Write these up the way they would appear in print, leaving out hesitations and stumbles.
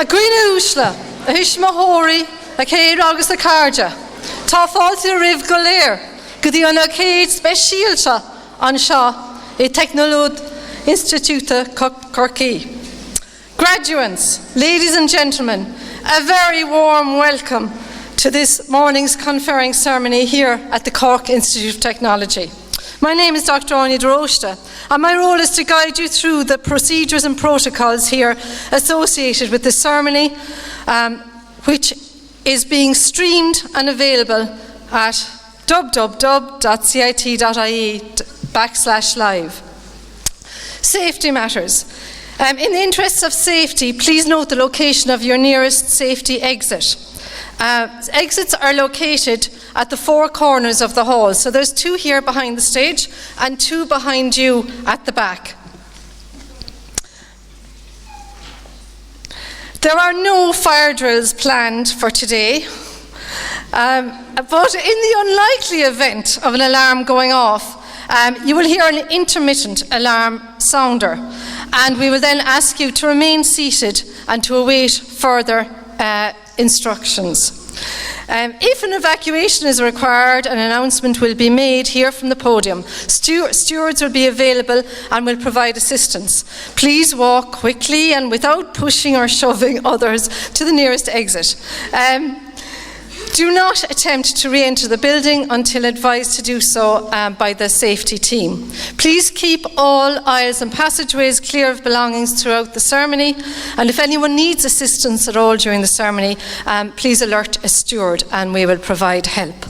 Gwine Ushla, a Hishmahori, a Cade August a Carja, Tafalti Riv Galer, Gudiana Cade Specialta, Ansha, a Technolod Institute Corky. Graduates, ladies and gentlemen, a very warm welcome to this morning's conferring ceremony here at the Cork Institute of Technology. My name is Dr. Anya Drosta, and my role is to guide you through the procedures and protocols here associated with the ceremony, which is being streamed and available at www.cit.ie/live. Safety matters. In the interests of safety, please note the location of your nearest safety exit. Exits are located at the four corners of the hall. So there's 2 here behind the stage and 2 behind you at the back. There are no fire drills planned for today, but in the unlikely event of an alarm going off, you will hear an intermittent alarm sounder, and we will then ask you to remain seated and to await further instructions. If an evacuation is required, an announcement will be made here from the podium. Stewards will be available and will provide assistance. Please walk quickly and without pushing or shoving others to the nearest exit. Do not attempt to re-enter the building until advised to do so by the safety team. Please keep all aisles and passageways clear of belongings throughout the ceremony, and if anyone needs assistance at all during the ceremony, please alert a steward and we will provide help.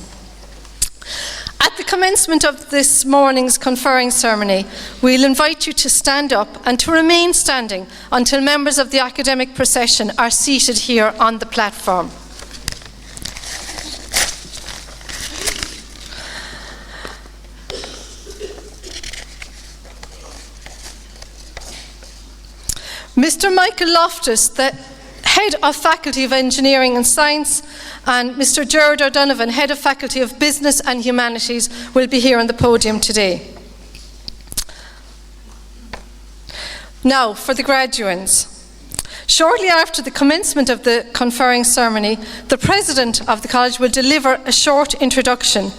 At the commencement of this morning's conferring ceremony, we'll invite you to stand up and to remain standing until members of the academic procession are seated here on the platform. Mr. Michael Loftus, the Head of Faculty of Engineering and Science, and Mr. Gerard O'Donovan, Head of Faculty of Business and Humanities, will be here on the podium today. Now, for the graduates. Shortly after the commencement of the conferring ceremony, the President of the College will deliver a short introduction,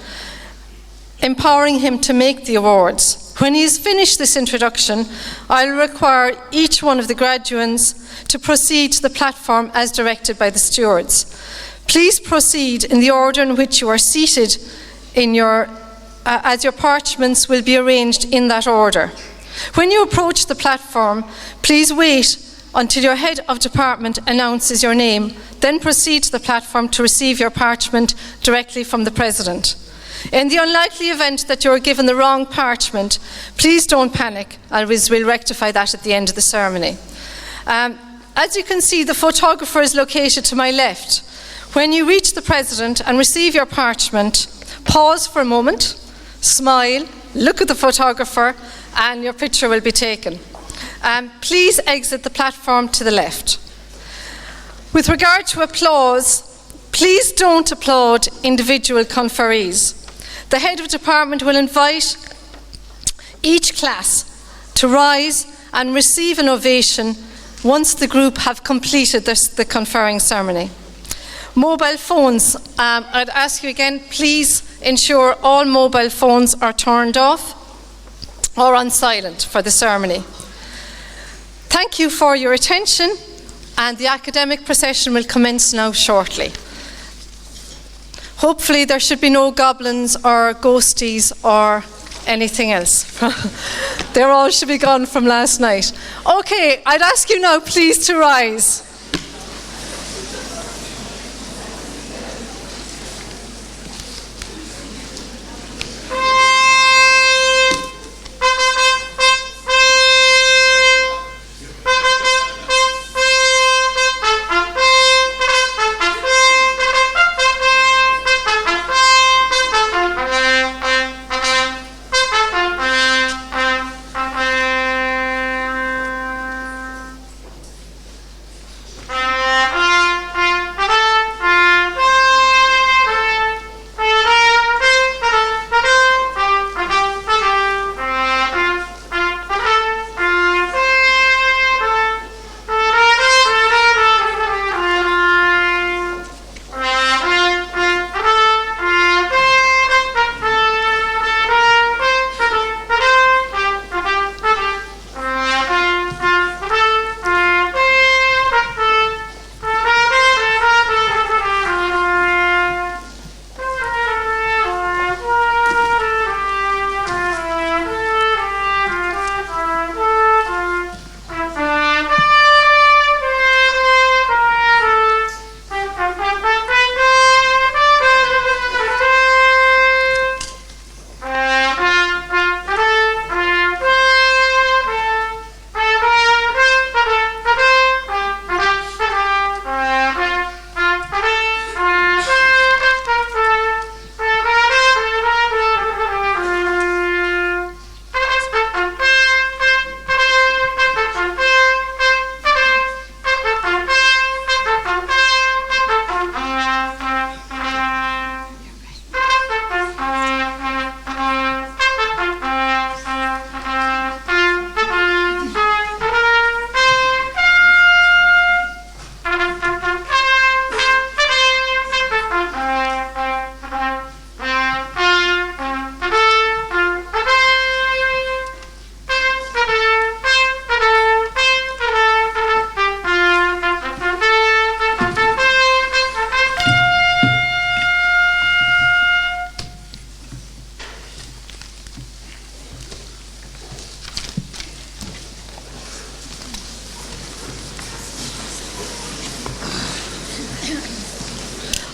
empowering him to make the awards. When he has finished this introduction, I'll require each one of the graduates to proceed to the platform as directed by the stewards. Please proceed in the order in which you are seated as your parchments will be arranged in that order. When you approach the platform, please wait until your head of department announces your name, then proceed to the platform to receive your parchment directly from the President. In the unlikely event that you're given the wrong parchment, please don't panic, as we'll rectify that at the end of the ceremony. As you can see, the photographer is located to my left. When you reach the President and receive your parchment, pause for a moment, smile, look at the photographer, and your picture will be taken. Please exit the platform to the left. With regard to applause, please don't applaud individual conferees. The head of department will invite each class to rise and receive an ovation once the group have completed the conferring ceremony. Mobile phones, I'd ask you again, please ensure all mobile phones are turned off or on silent for the ceremony. Thank you for your attention, and the academic procession will commence now shortly. Hopefully there should be no goblins or ghosties or anything else. They all should be gone from last night. Okay, I'd ask you now please to rise.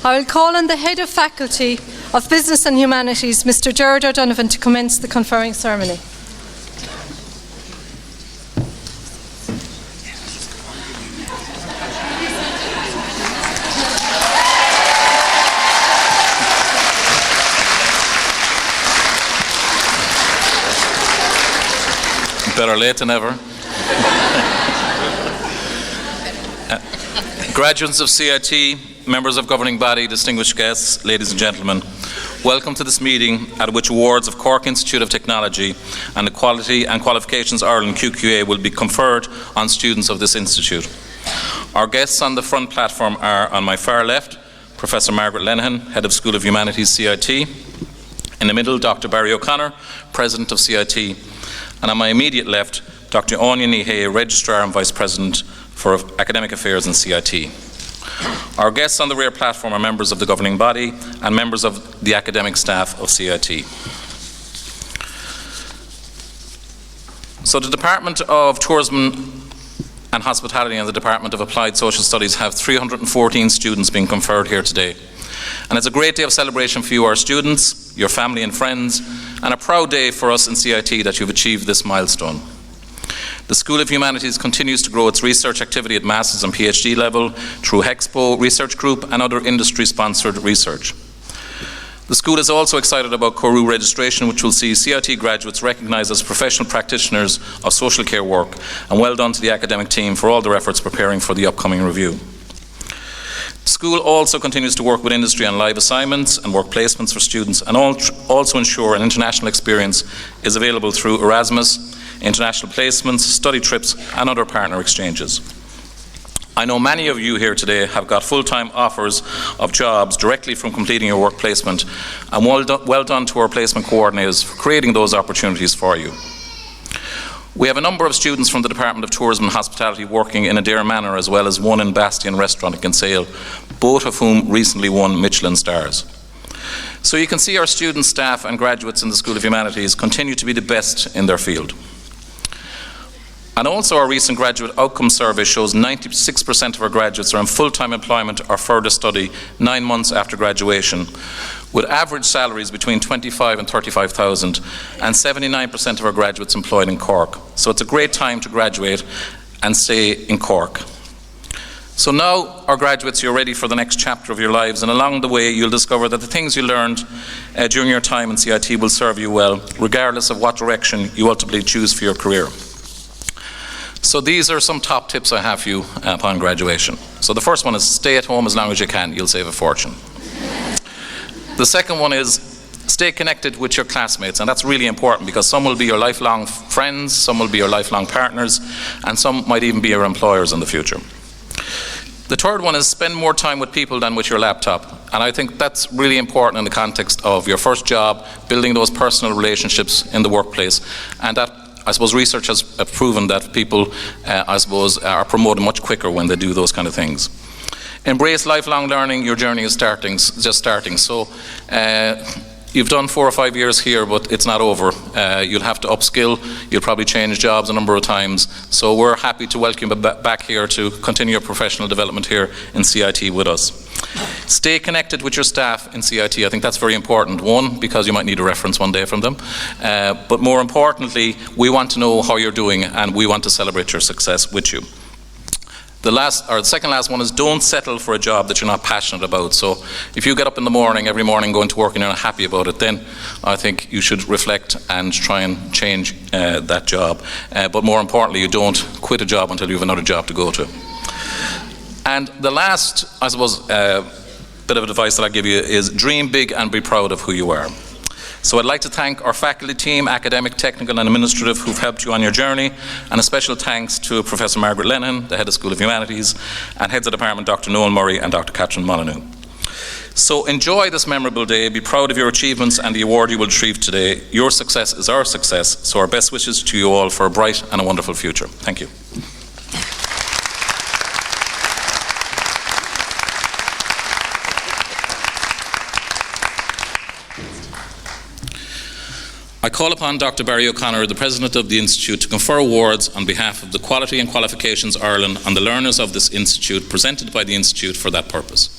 I will call on the Head of Faculty of Business and Humanities, Mr. Gerard O'Donovan, to commence the conferring ceremony. Better late than ever. Graduates of CIT, members of governing body, distinguished guests, ladies and gentlemen, welcome to this meeting at which awards of Cork Institute of Technology and the Quality and Qualifications Ireland QQA will be conferred on students of this institute. Our guests on the front platform are, on my far left, Professor Margaret Lenihan, Head of School of Humanities, CIT. In the middle, Dr. Barry O'Connor, President of CIT. And on my immediate left, Dr. Anya Nihay, Registrar and Vice President for Academic Affairs in CIT. Our guests on the rear platform are members of the governing body and members of the academic staff of CIT. So the Department of Tourism and Hospitality and the Department of Applied Social Studies have 314 students being conferred here today. And it's a great day of celebration for you, our students, your family and friends, and a proud day for us in CIT that you've achieved this milestone. The School of Humanities continues to grow its research activity at Masters and PhD level through HEXPO Research Group and other industry-sponsored research. The school is also excited about Corú registration, which will see CIT graduates recognised as professional practitioners of social care work, and well done to the academic team for all their efforts preparing for the upcoming review. The school also continues to work with industry on live assignments and work placements for students, and also ensure an international experience is available through Erasmus, international placements, study trips and other partner exchanges. I know many of you here today have got full-time offers of jobs directly from completing your work placement, and well done to our placement coordinators for creating those opportunities for you. We have a number of students from the Department of Tourism and Hospitality working in Adair Manor, as well as one in Bastion Restaurant in Kinsale, both of whom recently won Michelin stars. So you can see our students, staff and graduates in the School of Humanities continue to be the best in their field. And also our recent graduate outcome survey shows 96% of our graduates are in full-time employment or further study 9 months after graduation, with average salaries between 25 and 35,000, and 79% of our graduates employed in Cork. So it's a great time to graduate and stay in Cork. So now, our graduates, you're ready for the next chapter of your lives, and along the way you'll discover that the things you learned during your time in CIT will serve you well, regardless of what direction you ultimately choose for your career. So these are some top tips I have for you upon graduation. So the first one is stay at home as long as you can, you'll save a fortune. The second one is stay connected with your classmates, and that's really important because some will be your lifelong friends, some will be your lifelong partners, and some might even be your employers in the future. The third one is spend more time with people than with your laptop, and I think that's really important in the context of your first job, building those personal relationships in the workplace, and that, I suppose, research has proven that people, I suppose, are promoted much quicker when they do those kind of things. Embrace lifelong learning. Your journey is just starting. So you've done 4 or 5 years here, but it's not over. You'll have to upskill. You'll probably change jobs a number of times. So we're happy to welcome you back here to continue your professional development here in CIT with us. Stay connected with your staff in CIT. I think that's very important. One, because you might need a reference one day from them. But more importantly, we want to know how you're doing, and we want to celebrate your success with you. The second last one is don't settle for a job that you're not passionate about. So if you get up in the morning, every morning going to work and you're not happy about it, then I think you should reflect and try and change that job. But more importantly, you don't quit a job until you have another job to go to. And the last, I suppose, bit of advice that I give you is dream big and be proud of who you are. So I'd like to thank our faculty team, academic, technical and administrative, who've helped you on your journey, and a special thanks to Professor Margaret Lenihan, the Head of School of Humanities, and Heads of Department Dr. Noel Murray and Dr. Catherine Molyneux. So enjoy this memorable day, be proud of your achievements and the award you will retrieve today. Your success is our success, so our best wishes to you all for a bright and a wonderful future. Thank you. I call upon Dr. Barry O'Connor, the President of the Institute, to confer awards on behalf of the Quality and Qualifications Ireland on the learners of this Institute, presented by the Institute for that purpose.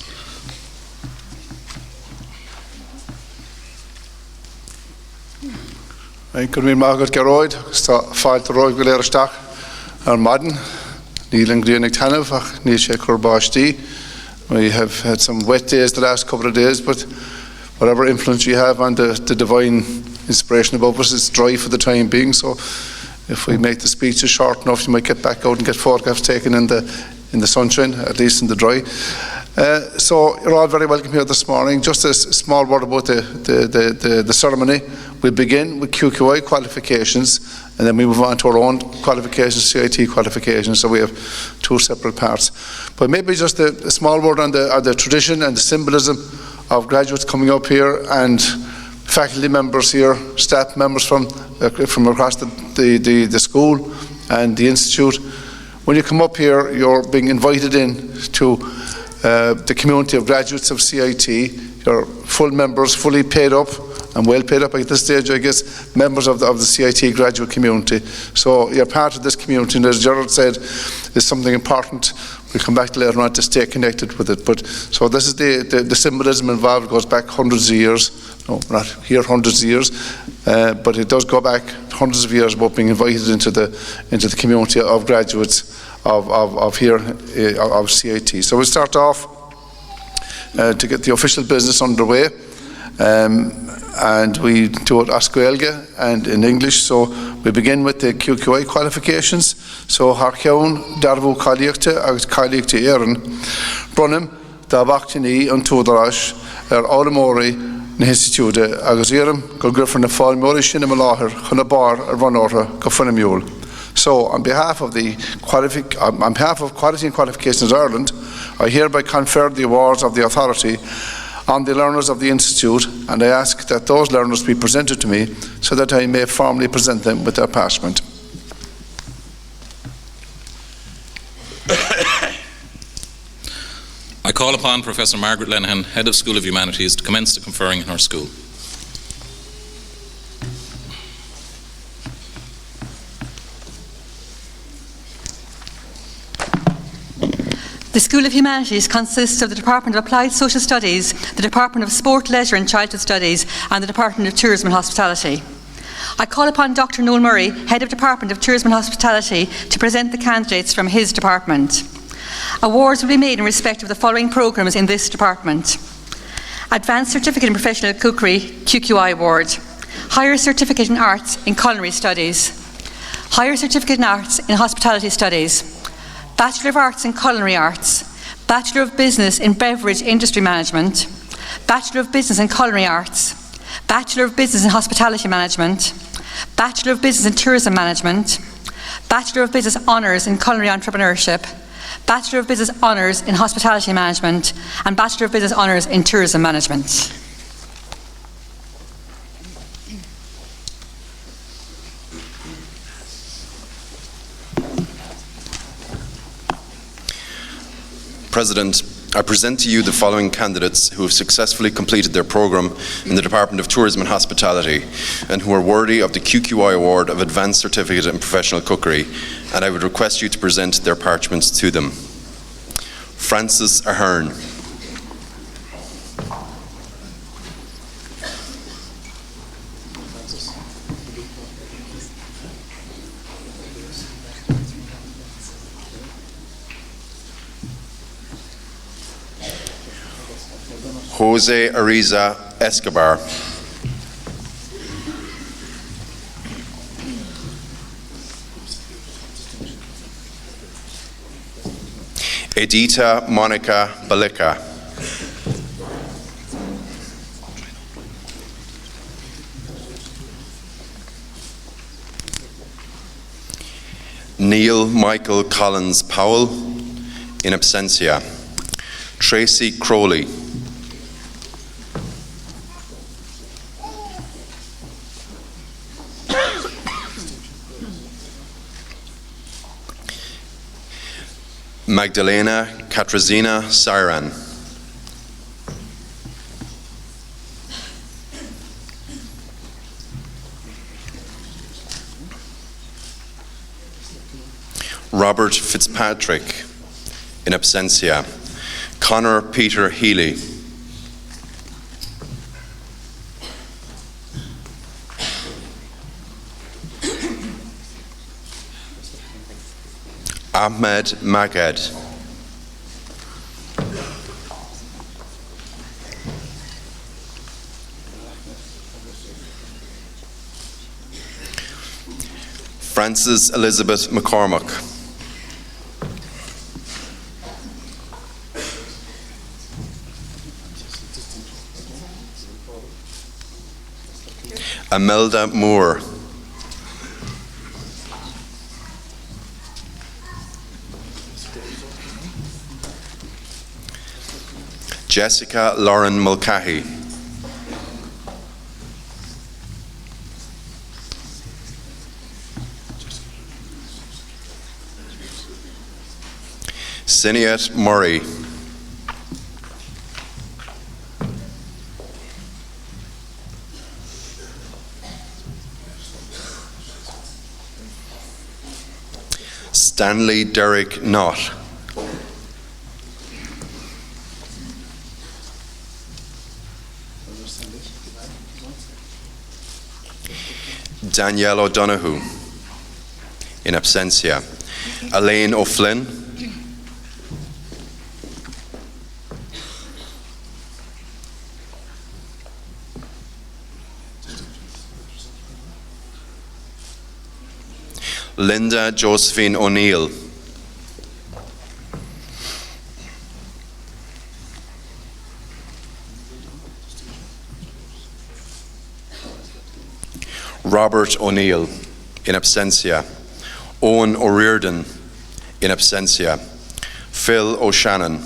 Good morning, Margaret Geroid. Fight the road will stach our madden. Neil and Green Tanov, Nisha Kurbashti. We have had some wet days the last couple of days, but whatever influence you have on the divine inspiration above us, it's dry for the time being. So if we make the speeches short enough, you might get back out and get photographs taken in the sunshine, at least in the dry. So you're all very welcome here this morning. Just a small word about the ceremony. We begin with QQI qualifications, and then we move on to our own qualifications, CIT qualifications. So we have two separate parts. But maybe just a small word on the tradition and the symbolism of graduates coming up here, and faculty members here, staff members from across the school and the institute. When you come up here, you're being invited in to the community of graduates of CIT. You're full members, fully paid up, and well paid up at this stage, I guess, members of the CIT graduate community. So you're part of this community, and as Gerald said, it's something important. We'll come back to later on to stay connected with it. But so this is the symbolism involved. It goes back hundreds of years. No, not here hundreds of years, but it does go back hundreds of years about being invited into the community of graduates of here of CIT. So we'll start off to get the official business underway. And we do it Ascoelga and in English. So we begin with the QQI qualifications. So Harkeun Darvu Kaliakte agus Kaliakte Erin Brunim da Bachtini and Tudarash Aulamori na Institute agus Erim go Griffin na Falmori Shinamalaher Hunabar Vanora Gofunamule. So on behalf of Quality and Qualifications Ireland, I hereby confer the awards of the authority on the learners of the Institute, and I ask that those learners be presented to me so that I may formally present them with their passment. I call upon Professor Margaret Lenihan, Head of School of Humanities, to commence the conferring in her school. The School of Humanities consists of the Department of Applied Social Studies, the Department of Sport, Leisure and Childhood Studies, and the Department of Tourism and Hospitality. I call upon Dr. Noel Murray, Head of Department of Tourism and Hospitality, to present the candidates from his department. Awards will be made in respect of the following programmes in this department: Advanced Certificate in Professional Cookery, QQI Award; Higher Certificate in Arts in Culinary Studies; Higher Certificate in Arts in Hospitality Studies; Bachelor of Arts in Culinary Arts; Bachelor of Business in Beverage Industry Management; Bachelor of Business in Culinary Arts; Bachelor of Business in Hospitality Management; Bachelor of Business in Tourism Management; Bachelor of Business Honours in Culinary Entrepreneurship; Bachelor of Business Honours in Hospitality Management; and Bachelor of Business Honours in Tourism Management. President, I present to you the following candidates who have successfully completed their programme in the Department of Tourism and Hospitality and who are worthy of the QQI Award of Advanced Certificate in Professional Cookery, and I would request you to present their parchments to them. Francis Ahern. Jose Ariza Escobar. Edita Monica Balica. Neil Michael Collins Powell, in absentia. Tracy Crowley. Magdalena Katrazina Siran. Robert Fitzpatrick, in absentia. Connor Peter Healy. Ahmed Maged. Frances Elizabeth McCormack. Imelda Moore. Jessica Lauren Mulcahy. Sinead Murray. Stanley Derrick Knott. Danielle O'Donoghue, in absentia. Elaine O'Flynn. Linda Josephine O'Neill. Robert O'Neill, in absentia. Owen O'Riordan, in absentia. Phil O'Shannon.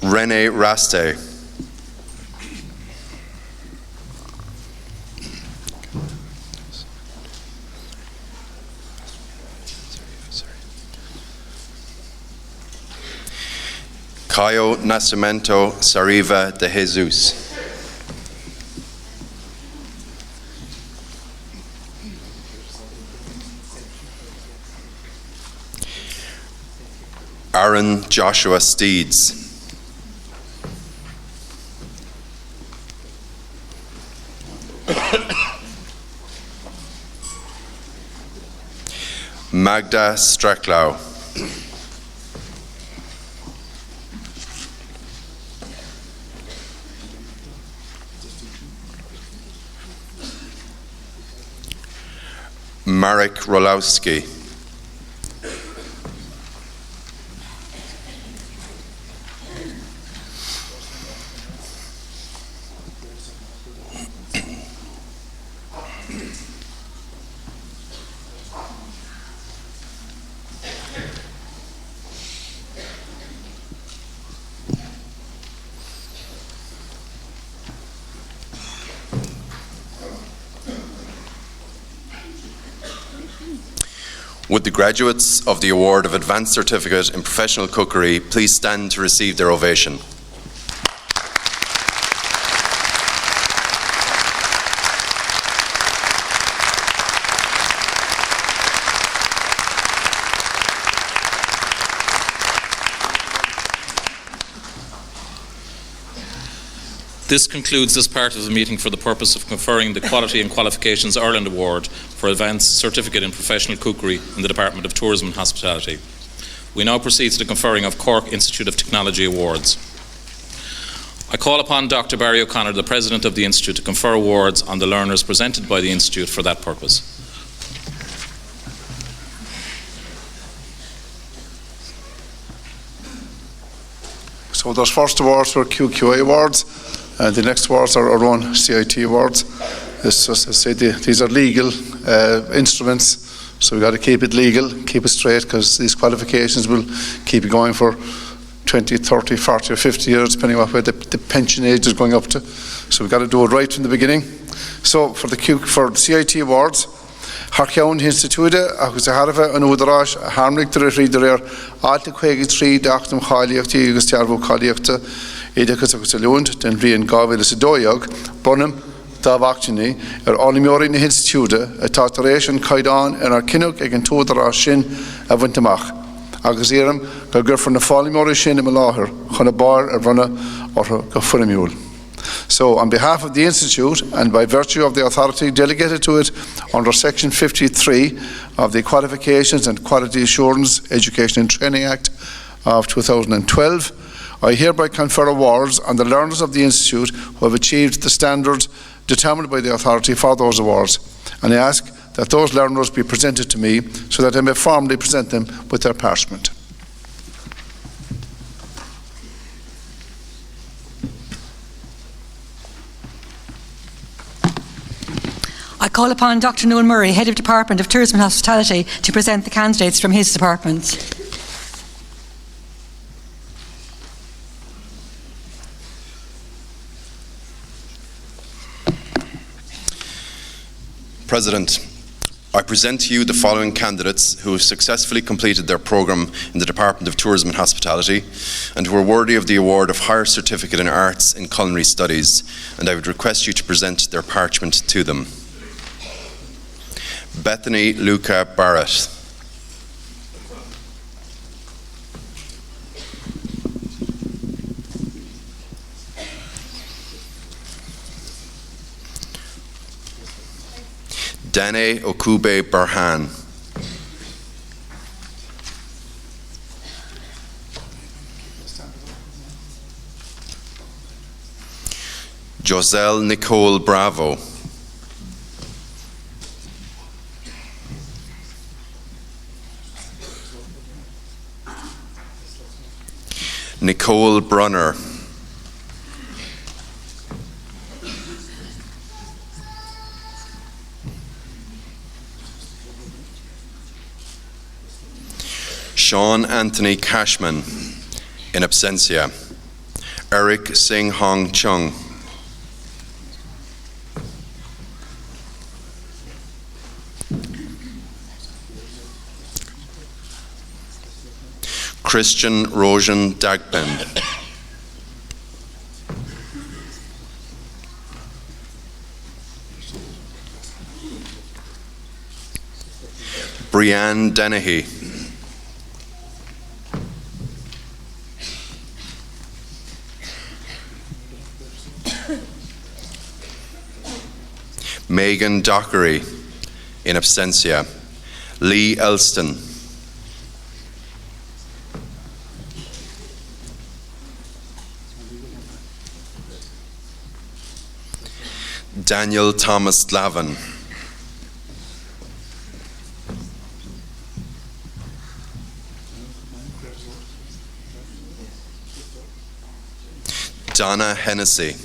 Renee Raste. Caio Nascimento Sariva de Jesus. Aaron Joshua Steeds. Magda Straklau. Marek Rolowski. Would the graduates of the Award of Advanced Certificate in Professional Cookery please stand to receive their ovation? This concludes this part of the meeting for the purpose of conferring the Quality and Qualifications Ireland Award for Advanced Certificate in Professional Cookery in the Department of Tourism and Hospitality. We now proceed to the conferring of Cork Institute of Technology Awards. I call upon Dr. Barry O'Connor, the President of the Institute, to confer awards on the learners presented by the Institute for that purpose. So those first awards were QQA awards, and the next awards are our own CIT awards. As I said, these are legal instruments, so we've got to keep it legal, keep it straight, because these qualifications will keep it going for 20, 30, 40 or 50 years, depending on where the pension age is going up to. So we've got to do it right from the beginning. So for the CIT awards, Harkeown Institute, agus a harfa an údarás harmlik der ríder alta chuigi trí dachtum cháliachta agus tearbú cháliachta éideachas agus a lúnt den rion gáhfuil is a dóiag bonum dábhachtaní animeorí na Institute a tátaréis an caidán ar cinneach ag an túdarás sin a bhaintamach. agus éram go gurfar na fálimóra sin im láthir chun na bar ar bhana ortha go fuimiúil. So, on behalf of the Institute, and by virtue of the authority delegated to it under Section 53 of the Qualifications and Quality Assurance Education and Training Act of 2012, I hereby confer awards on the learners of the Institute who have achieved the standards determined by the authority for those awards, and I ask that those learners be presented to me so that I may formally present them with their parchment. I call upon Dr. Noel Murray, Head of Department of Tourism and Hospitality, to present the candidates from his department. President, I present to you the following candidates who have successfully completed their programme in the Department of Tourism and Hospitality and who are worthy of the award of Higher Certificate in Arts in Culinary Studies, and I would request you to present their parchment to them. Bethany Luca Barrett. Dane Okube Barhan. Joselle Nicole Bravo. Nicole Brunner. Sean Anthony Cashman, in absentia. Eric Sing Hong Chung. Christian Rojan Dagben. Brianne Dennehy. Megan Dockery, in absentia. Lee Elston. Daniel Thomas Lavin. Donna Hennessy.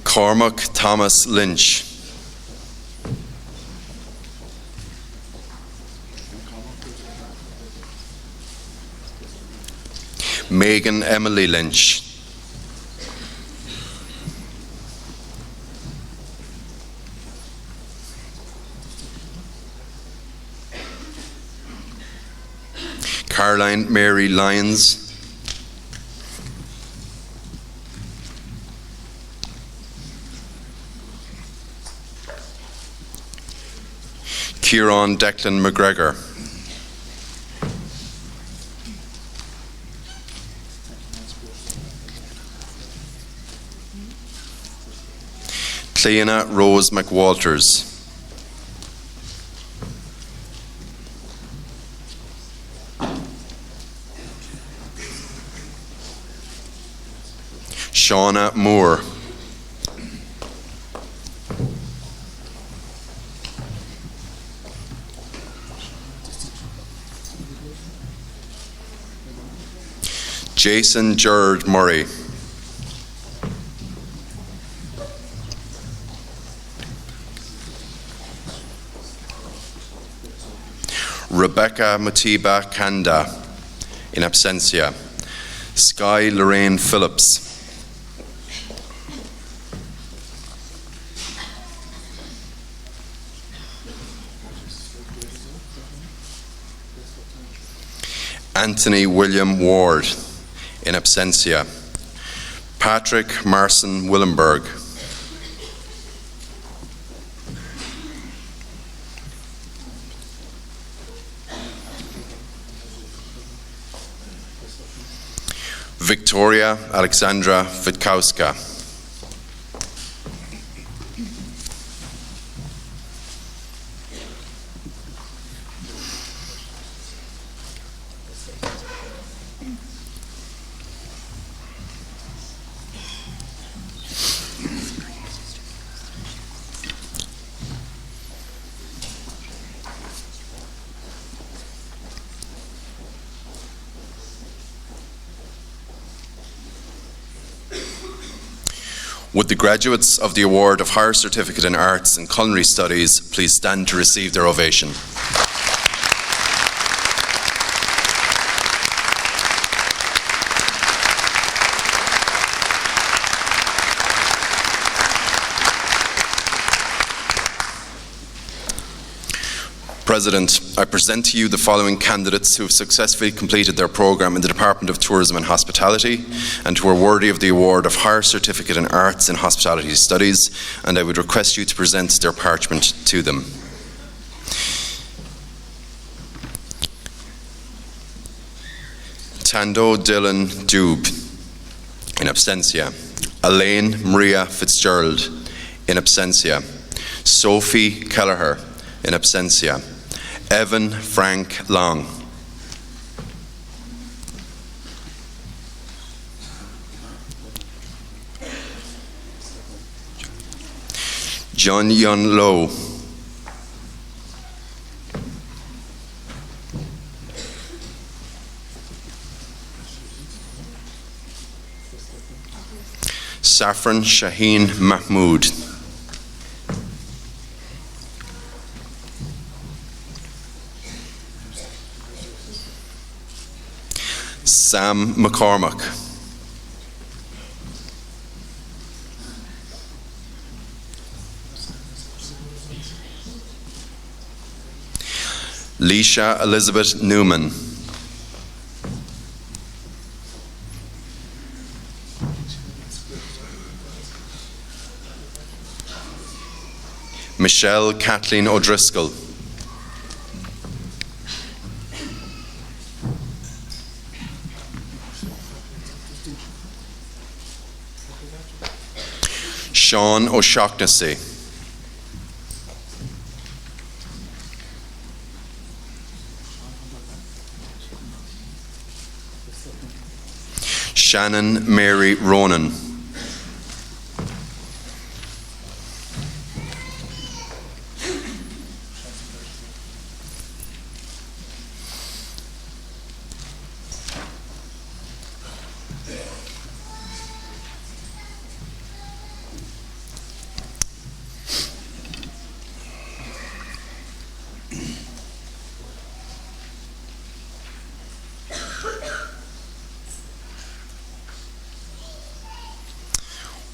Cormac Thomas Lynch. Megan Emily Lynch. Caroline Mary Lyons. Kieran Declan McGregor. Cleana Rose McWalters. Shauna Moore. Jason Gerard Murray. Rebecca Matiba Kanda, in absentia. Sky Lorraine Phillips. Anthony William Ward, in absentia. Patrick Marson Willenberg. Victoria Alexandra Witkowska. Would the graduates of the Award of Higher Certificate in Arts and Culinary Studies please stand to receive their ovation? President, I present to you the following candidates who have successfully completed their programme in the Department of Tourism and Hospitality and who are worthy of the award of Higher Certificate in Arts and Hospitality Studies, and I would request you to present their parchment to them. Tando Dylan Dube, in absentia. Elaine Maria Fitzgerald, in absentia. Sophie Kelleher, in absentia. Evan Frank Long. John Yun Lo. Safran Shaheen Mahmood. Sam McCormack. Leisha Elizabeth Newman. Michelle Kathleen O'Driscoll. Sean O'Shaughnessy. Shannon Mary Ronan.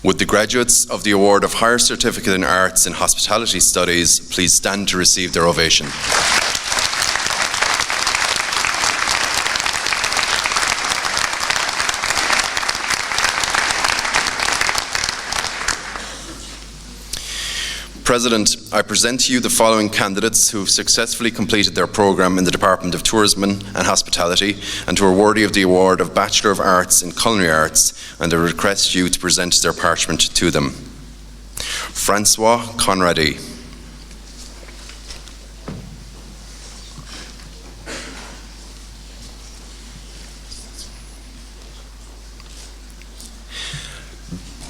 Would the graduates of the Award of Higher Certificate in Arts and Hospitality Studies please stand to receive their ovation? President, I present to you the following candidates who have successfully completed their programme in the Department of Tourism and Hospitality and who are worthy of the award of Bachelor of Arts in Culinary Arts, and I request you to present their parchment to them. Francois Conradi.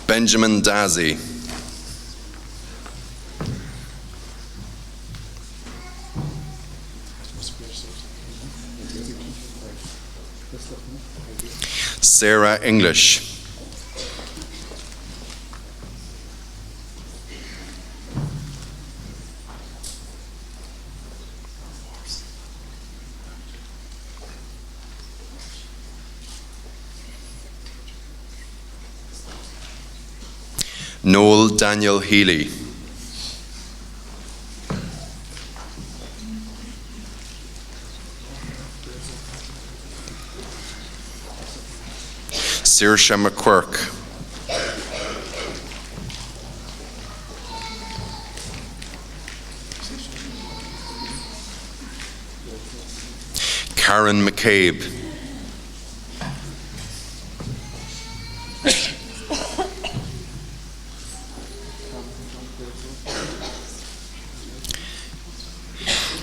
Benjamin Dazzi. Sarah English. Noel Daniel Healy. Saoirse McQuirk. Karen McCabe.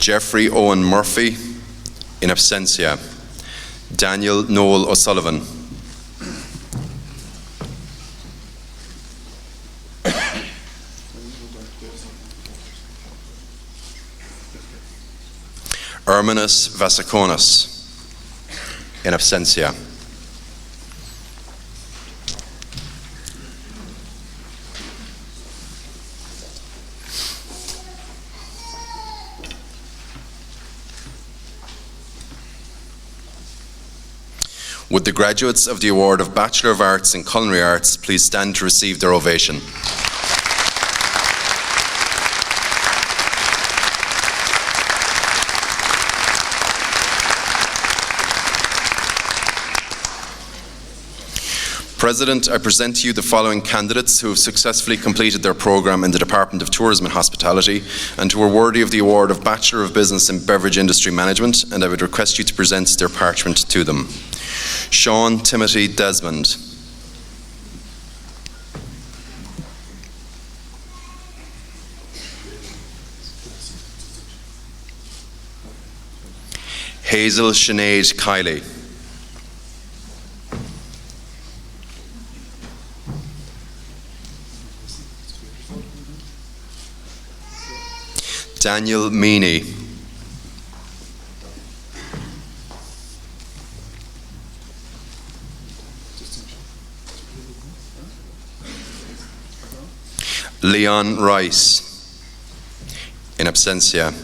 Jeffrey Owen Murphy, in absentia. Daniel Noel O'Sullivan. Erminus Vasakonis, in absentia. Would the graduates of the award of Bachelor of Arts in Culinary Arts please stand to receive their ovation? President, I present to you the following candidates who have successfully completed their programme in the Department of Tourism and Hospitality and who are worthy of the award of Bachelor of Business in Beverage Industry Management, and I would request you to present their parchment to them. Sean Timothy Desmond. Hazel Sinead Kiley. Daniel Meany. Leon Rice, in absentia.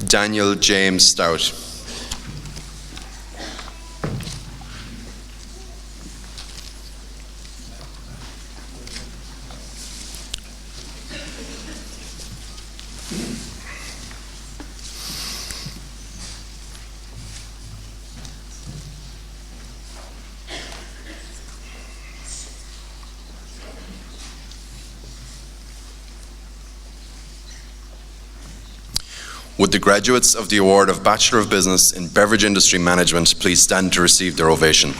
Daniel James Stout. Would the graduates of the award of Bachelor of Business in Beverage Industry Management please stand to receive their ovation?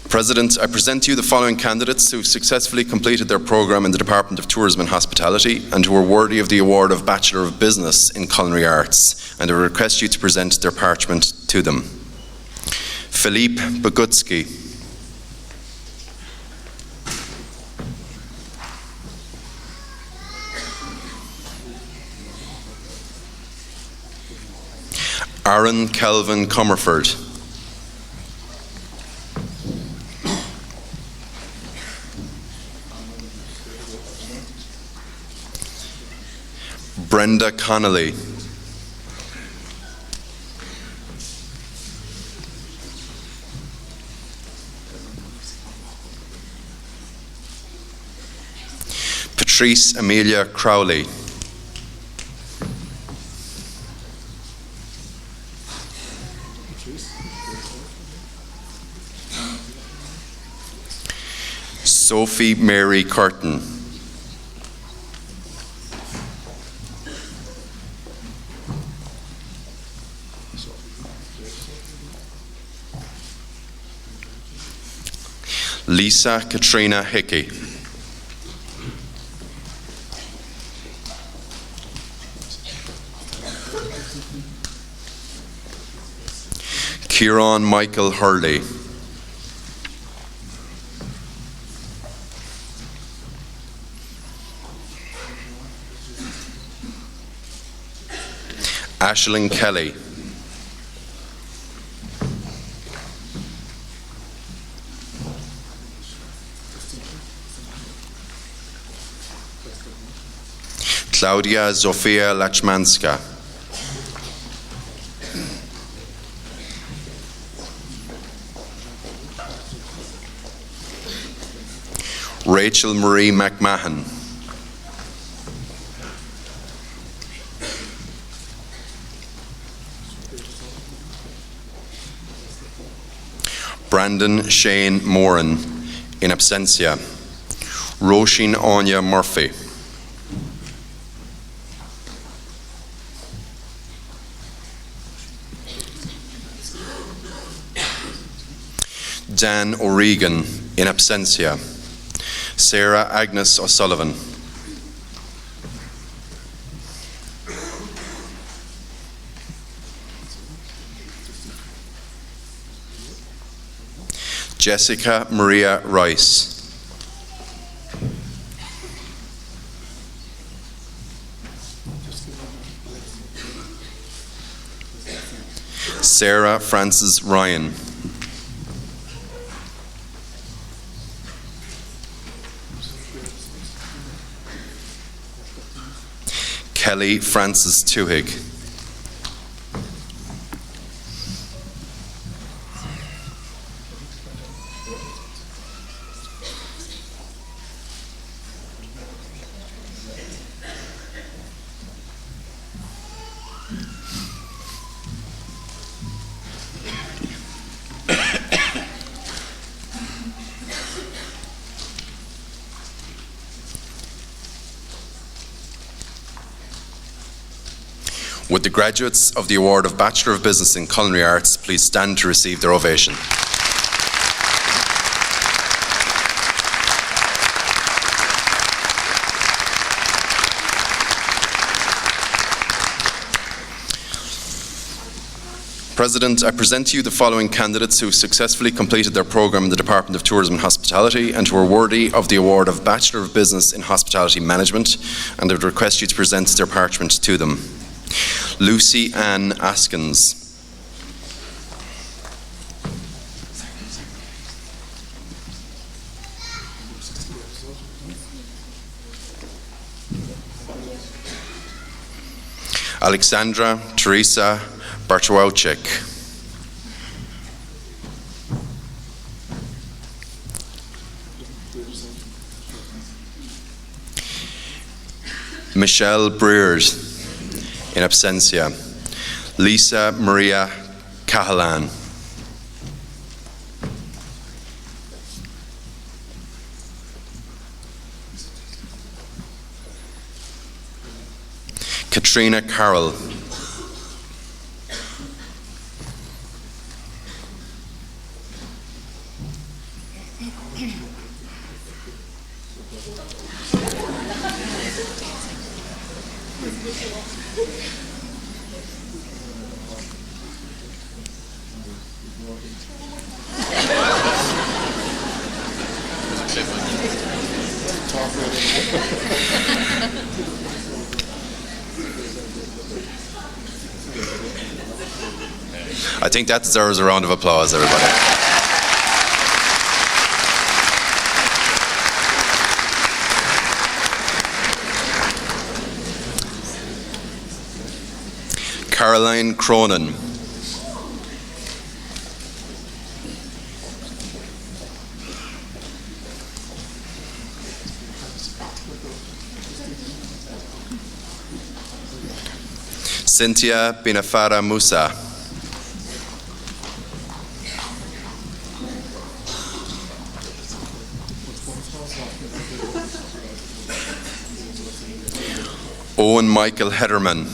President, I present to you the following candidates who successfully completed their programme in the Department of Tourism and Hospitality and who are worthy of the award of Bachelor of Business in Culinary Arts, and I request you to present their parchment to them. Philippe Bogutsky. Aaron Kelvin Comerford. Brenda Connolly. Patrice Amelia Crowley. Sophie Mary Curtin. Lisa Katrina Hickey. Kieran Michael Hurley. Aisling Kelly. Klaudia Zofia Lachmanska. Rachel Marie McMahon. Brandon Shane Moran, in absentia. Roisin Anya Murphy. Dan O'Regan, in absentia. Sarah Agnes O'Sullivan. Jessica Maria Rice. Sarah Frances Ryan. Kelly Frances Tuhig. Would the graduates of the award of Bachelor of Business in Culinary Arts please stand to receive their ovation. President, I present to you the following candidates who successfully completed their programme in the Department of Tourism and Hospitality and who are worthy of the award of Bachelor of Business in Hospitality Management, and I would request you to present their parchment to them. Lucy Ann Askins. Alexandra Teresa Bartowczyk. Michelle Breers, in absentia. Lisa Maria Cahalan. Katrina Carroll. I think that deserves a round of applause, everybody. Caroline Cronin. Cynthia Binafara Musa. Owen Michael Hederman.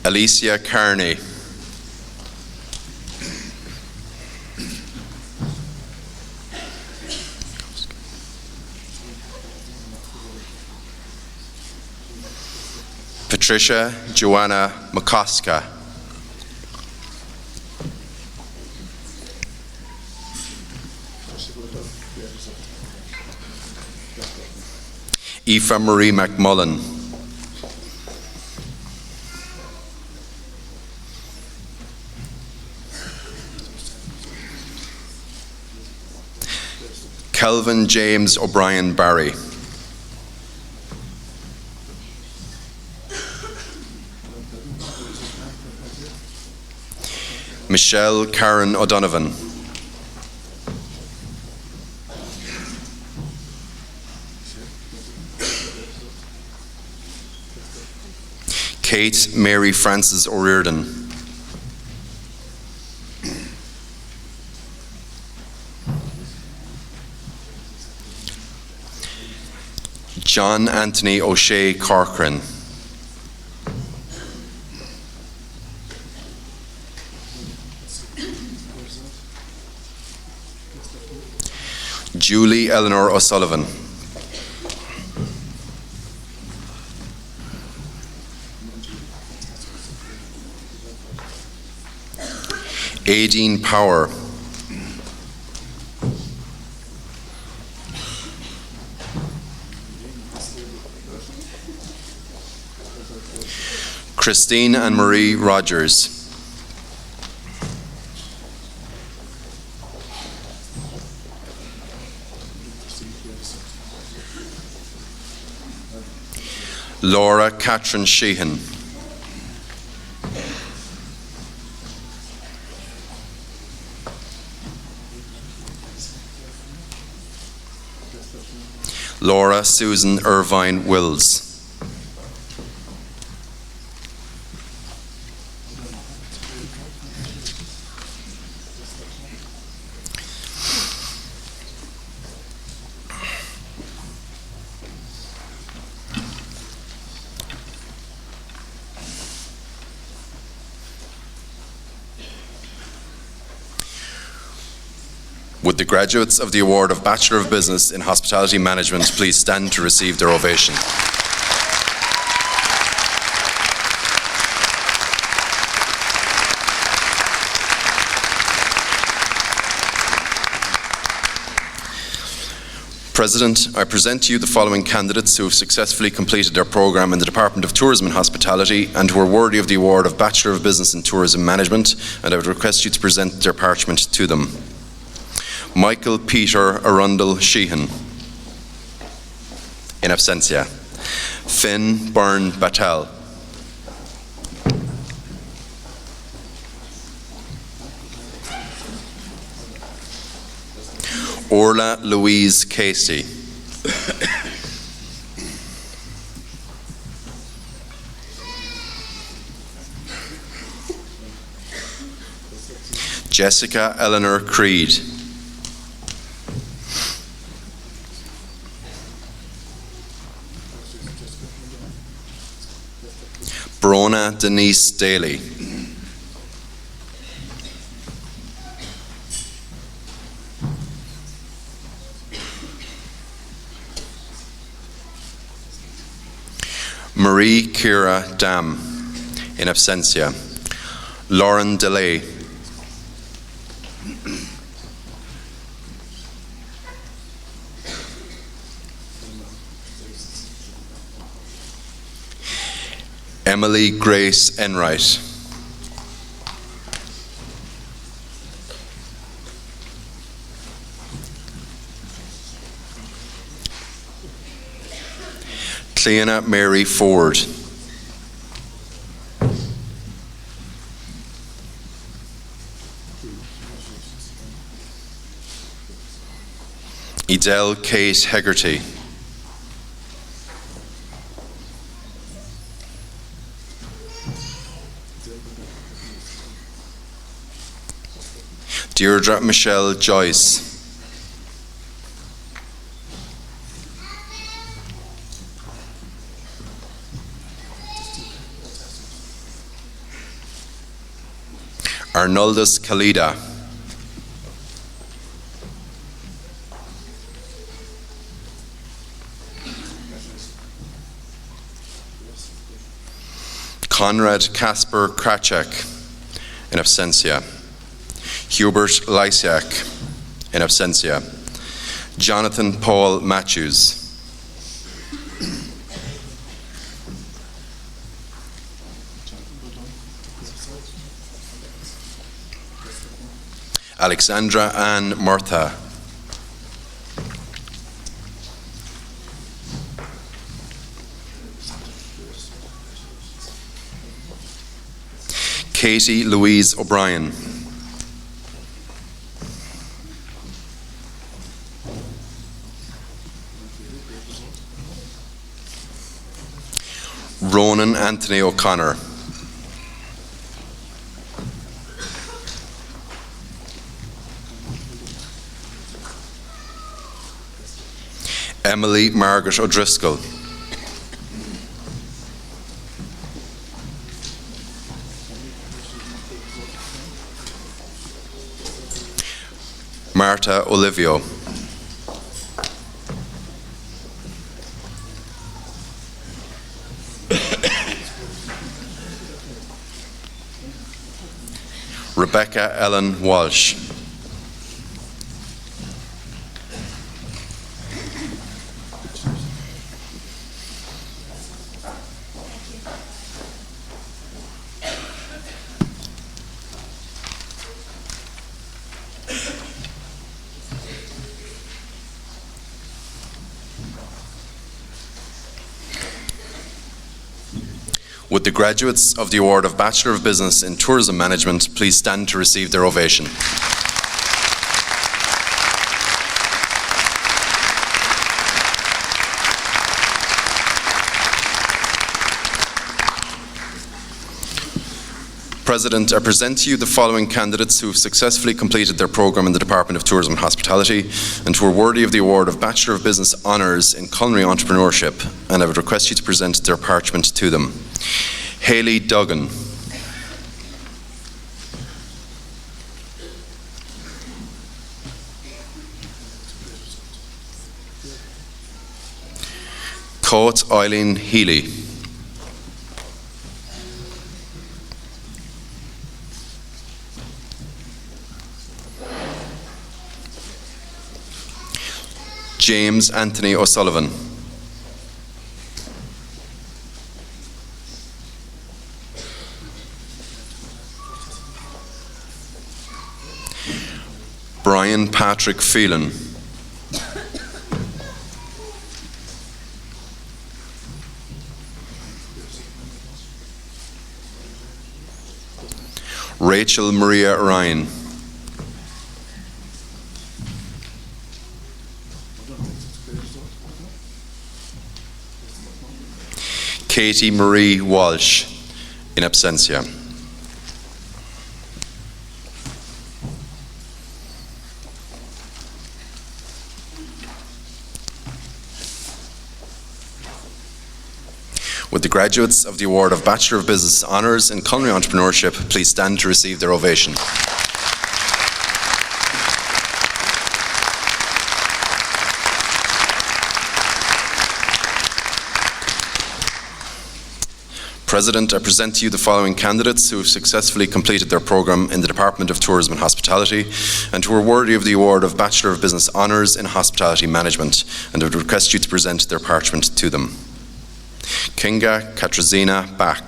Alicia Carney. Patricia Joanna McCoska. Aoife Marie McMullen. Kelvin James O'Brien Barry. Michelle Karen O'Donovan. Kate Mary Frances O'Riordan. John Anthony O'Shea Corcoran. Julie Eleanor O'Sullivan. Aideen Power. Christine Anne Marie Rogers. Laura Catherine Sheehan. Laura Susan Irvine Wills. Would the graduates of the award of Bachelor of Business in Hospitality Management please stand to receive their ovation? President, I present to you the following candidates who have successfully completed their programme in the Department of Tourism and Hospitality and who are worthy of the award of Bachelor of Business in Tourism Management, and I would request you to present their parchment to them. Michael Peter Arundel Sheehan, in absentia. Finn Byrne Battelle. Orla Louise Casey. Jessica Eleanor Creed. Brona Denise Daly. Marie Kira Dam, in absentia. Lauren DeLay. Emily Grace Enright. Cleana Mary Ford. Edel Kate Hegarty. Deirdre Michelle Joyce. Arnoldus Kalida. Conrad Kasper Krachek, in absentia. Hubert Lysiak, in absentia. Jonathan Paul Matthews. Alexandra Ann Murtha. Katie Louise O'Brien. Ronan Anthony O'Connor. Emily Margaret O'Driscoll. Marta Olivio. Rebecca Ellen Walsh. Would the graduates of the award of Bachelor of Business in Tourism Management please stand to receive their ovation? President, I present to you the following candidates who have successfully completed their programme in the Department of Tourism and Hospitality and who are worthy of the award of Bachelor of Business Honours in Culinary Entrepreneurship, and I would request you to present their parchment to them. Hayley Duggan. Coat Eileen Healy. James Anthony O'Sullivan. Brian Patrick Phelan. Rachel Maria Ryan. Katie Marie Walsh, in absentia. Would the graduates of the award of Bachelor of Business Honours in Culinary Entrepreneurship please stand to receive their ovation? President, I present to you the following candidates who have successfully completed their programme in the Department of Tourism and Hospitality and who are worthy of the award of Bachelor of Business Honours in Hospitality Management, and I would request you to present their parchment to them. Kinga Katrina Bach.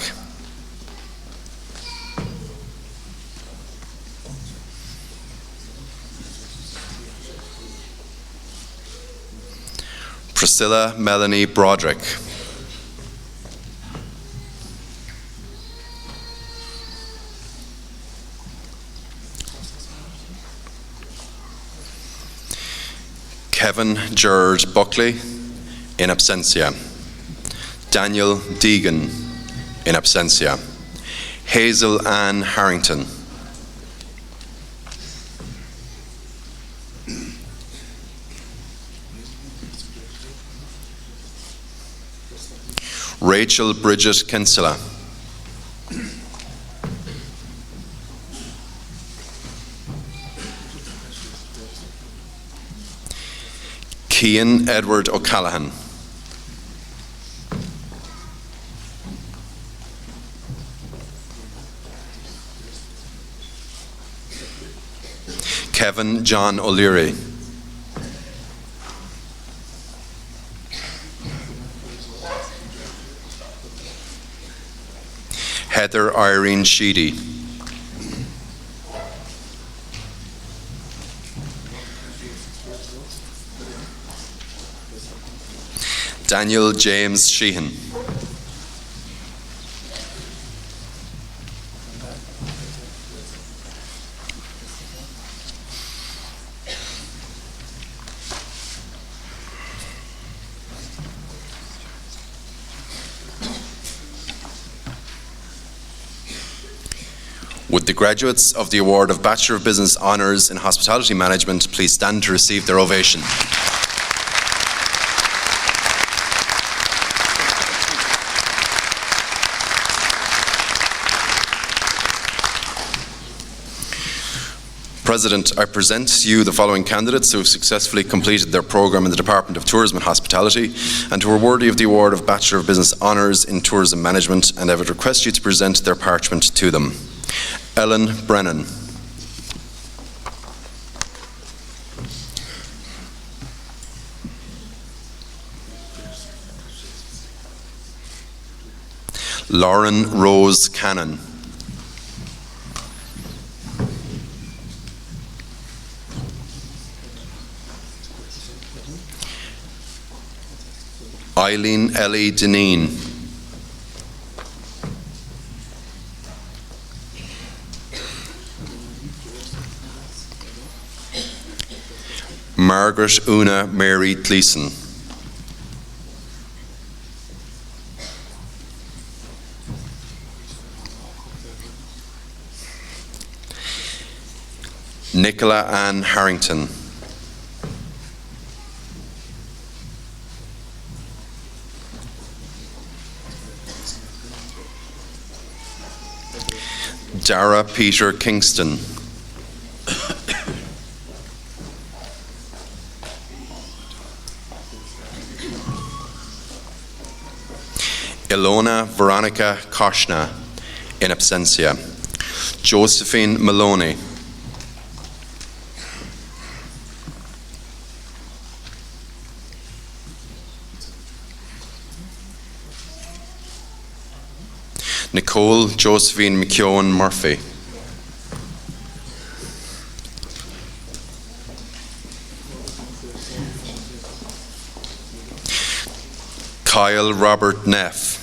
Priscilla Melanie Broderick. Kevin George Buckley, in absentia. Daniel Deegan, in absentia. Hazel Ann Harrington. Rachel Bridget Kinsella. Cian Edward O'Callaghan. Kevin John O'Leary. Heather Irene Sheedy. Daniel James Sheehan. Would the graduates of the award of Bachelor of Business Honours in Hospitality Management please stand to receive their ovation? President, I present to you the following candidates who have successfully completed their programme in the Department of Tourism and Hospitality and who are worthy of the award of Bachelor of Business Honours in Tourism Management, and I would request you to present their parchment to them. Ellen Brennan. Lauren Rose Cannon. Eileen Ellie Deneen. Margaret Una Mary Gleeson. Nicola Ann Harrington. Dara Peter Kingston. Ilona Veronica Koshna, in absentia. Josephine Maloney. Nicole Josephine McKeown Murphy. Kyle Robert Neff.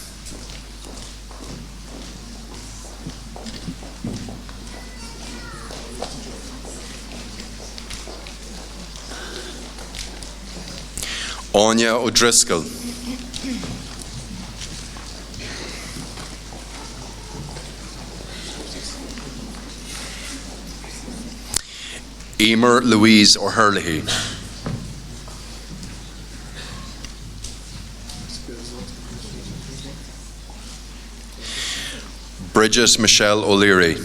Anya O'Driscoll. Emer Louise O'Hurley. Bridget Michelle O'Leary.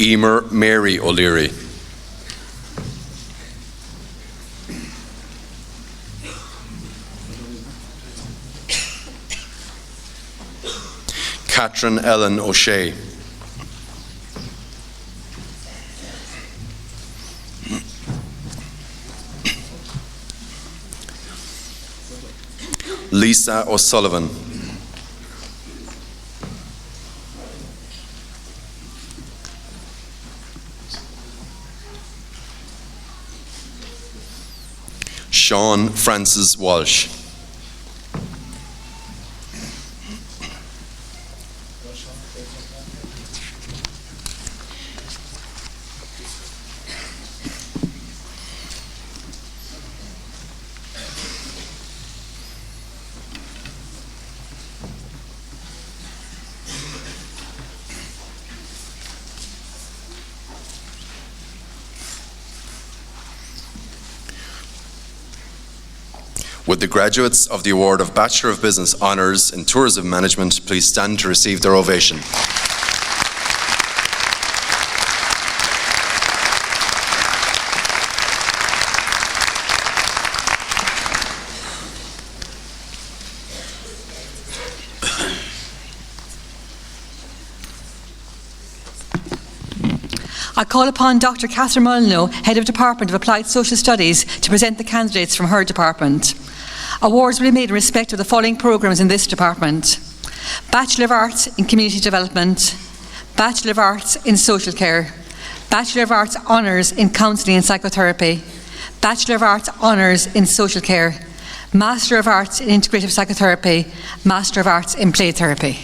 Emer Mary O'Leary. Catherine Ellen O'Shea. Lisa O'Sullivan. Sean Francis Walsh. Would the graduates of the award of Bachelor of Business Honours in Tourism Management please stand to receive their ovation? I call upon Dr. Catherine Molyneux, Head of Department of Applied Social Studies, to present the candidates from her department. Awards will be made in respect of the following programmes in this department: Bachelor of Arts in Community Development, Bachelor of Arts in Social Care, Bachelor of Arts Honours in Counselling and Psychotherapy, Bachelor of Arts Honours in Social Care, Master of Arts in Integrative Psychotherapy, Master of Arts in Play Therapy.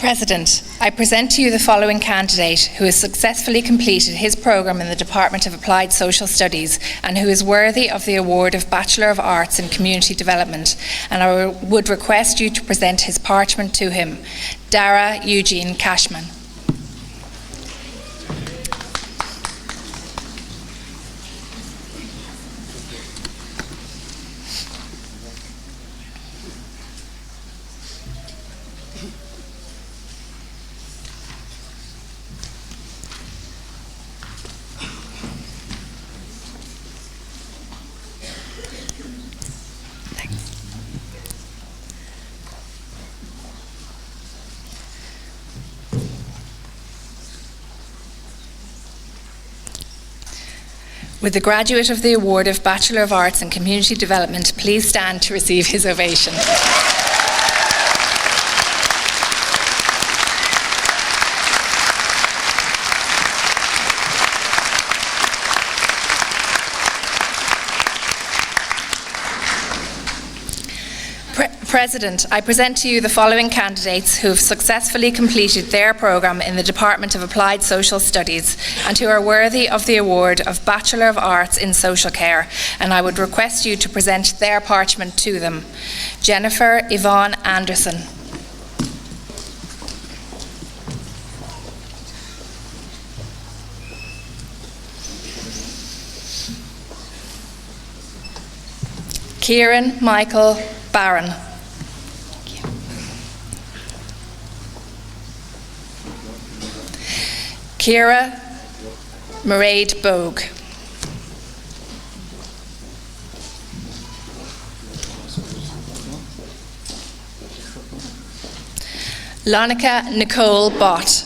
President, I present to you the following candidate who has successfully completed his programme in the Department of Applied Social Studies and who is worthy of the award of Bachelor of Arts in Community Development, and I would request you to present his parchment to him. Dara Eugene Cashman. Would the graduate of the award of Bachelor of Arts in Community Development please stand to receive his ovation? President, I present to you the following candidates who have successfully completed their programme in the Department of Applied Social Studies and who are worthy of the award of Bachelor of Arts in Social Care, and I would request you to present their parchment to them. Jennifer Yvonne Anderson. Kieran Michael Barron. Ciara Mairead Bogue. Lonica Nicole Bott.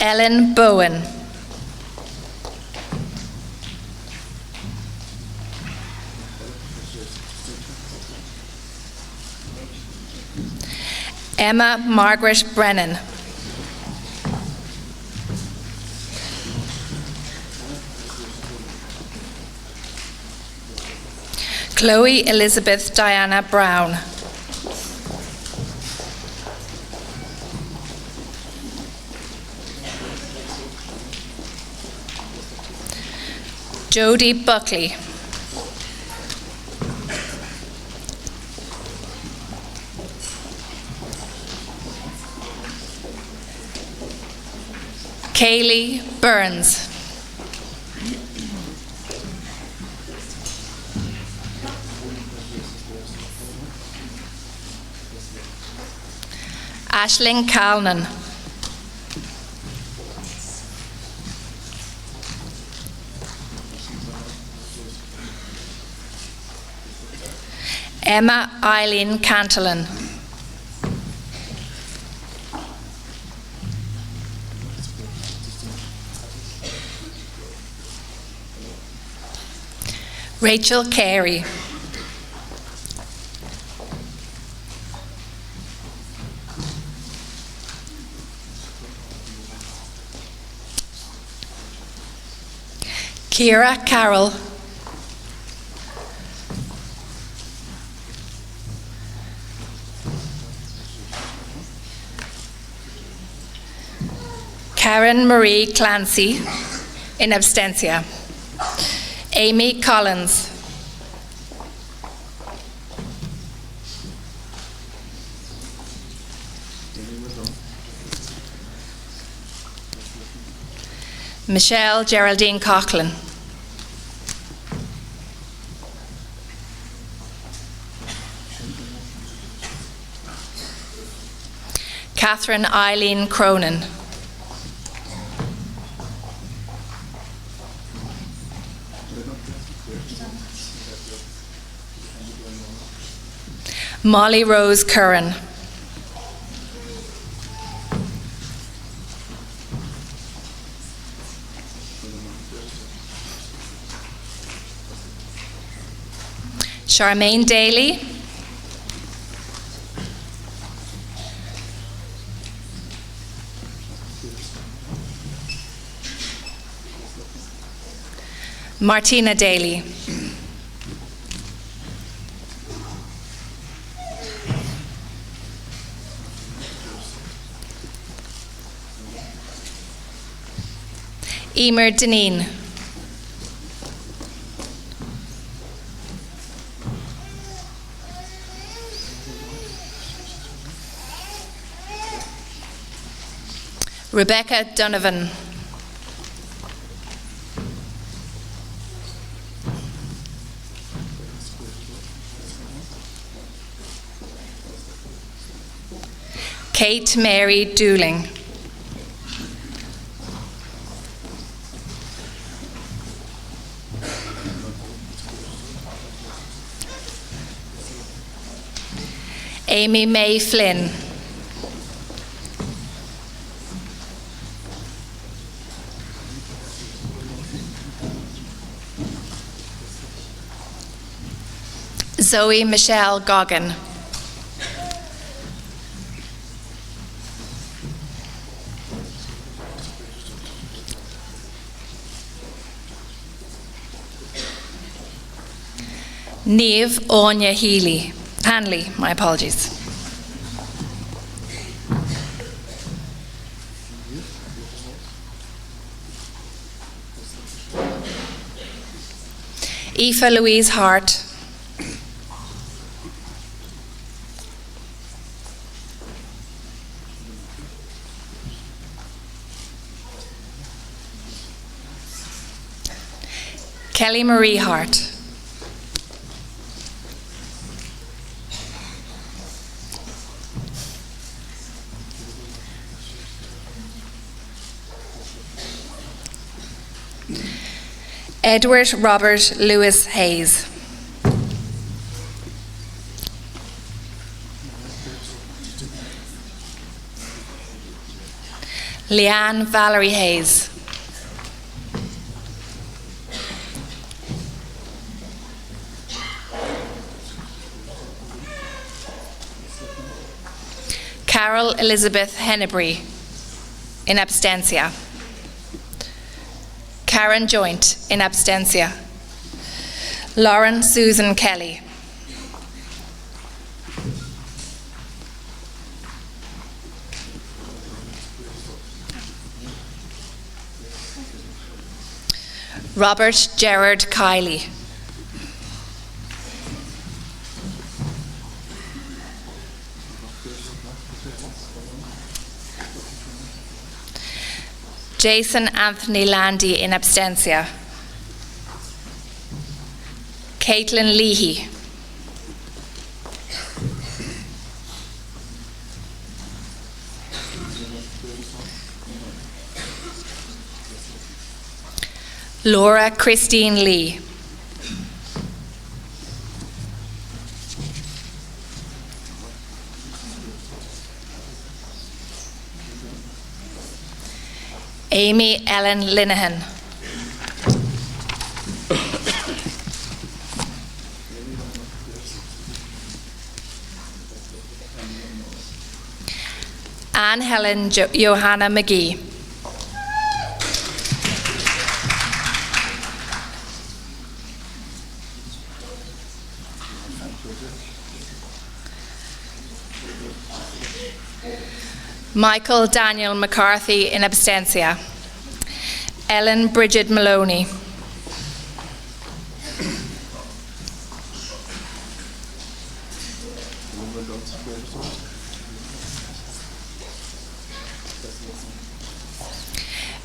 Ellen Bowen. Emma Margaret Brennan. Chloe Elizabeth Diana Brown. Jodie Buckley. Kaylee Burns. Aisling Calnan. Emma Eileen Cantillon. Rachel Carey. Kira Carroll. Karen Marie Clancy, in absentia. Amy Collins. Michelle Geraldine Coughlin. Catherine Eileen Cronin. Molly Rose Curran. Charmaine Daly. Martina Daly. Emer Deneen. Rebecca Donovan. Kate Mary Dooling. Amy May Flynn. Zoe Michelle Goggin. Niamh Anya Hanley, my apologies. Aoife Louise Hart. Kelly Marie Hart. Edward Robert Lewis Hayes. Leanne Valerie Hayes. Carol Elizabeth Hennebree, in abstentia. Karen Joint, in abstentia. Lauren Susan Kelly. Robert Gerard Kiley. Jason Anthony Landy, in abstentia. Caitlin Leahy. Laura Christine Lee. Amy Ellen Linehan. Anne Helen Johanna McGee. Michael Daniel McCarthy, in abstentia. Ellen Bridget Maloney.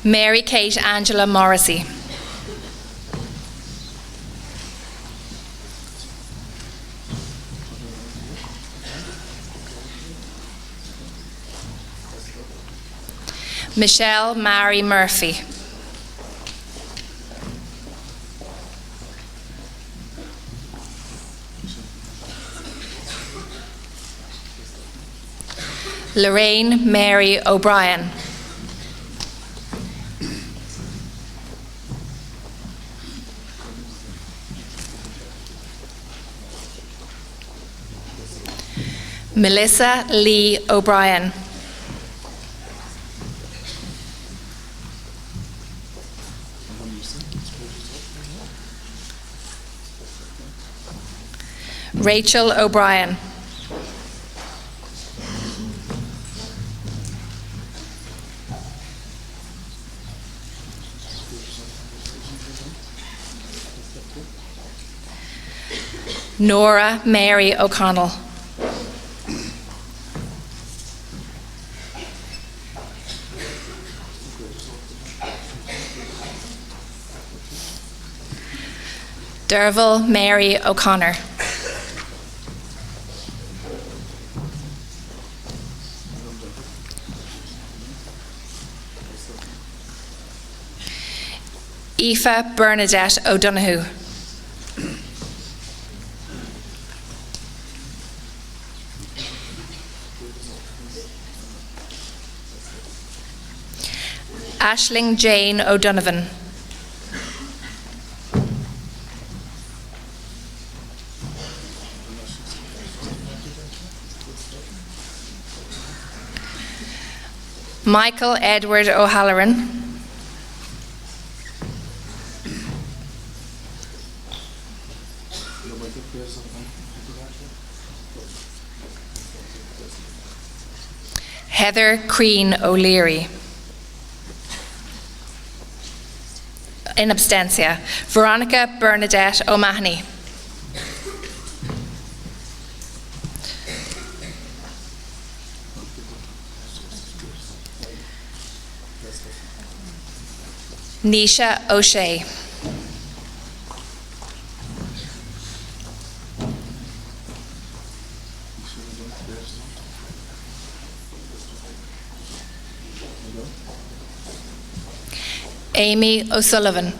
Mary Kate Angela Morrissey. Michelle Mary Murphy. Lorraine Mary O'Brien. Melissa Lee O'Brien. Rachel O'Brien. Nora Mary O'Connell. Derval Mary O'Connor. Aoife Bernadette O'Donoghue. Aisling Jane O'Donovan. Michael Edward O'Halloran. Heather Crean O'Leary. In abstentia, Veronica Bernadette O'Mahony. Nisha O'Shea. Amy O'Sullivan.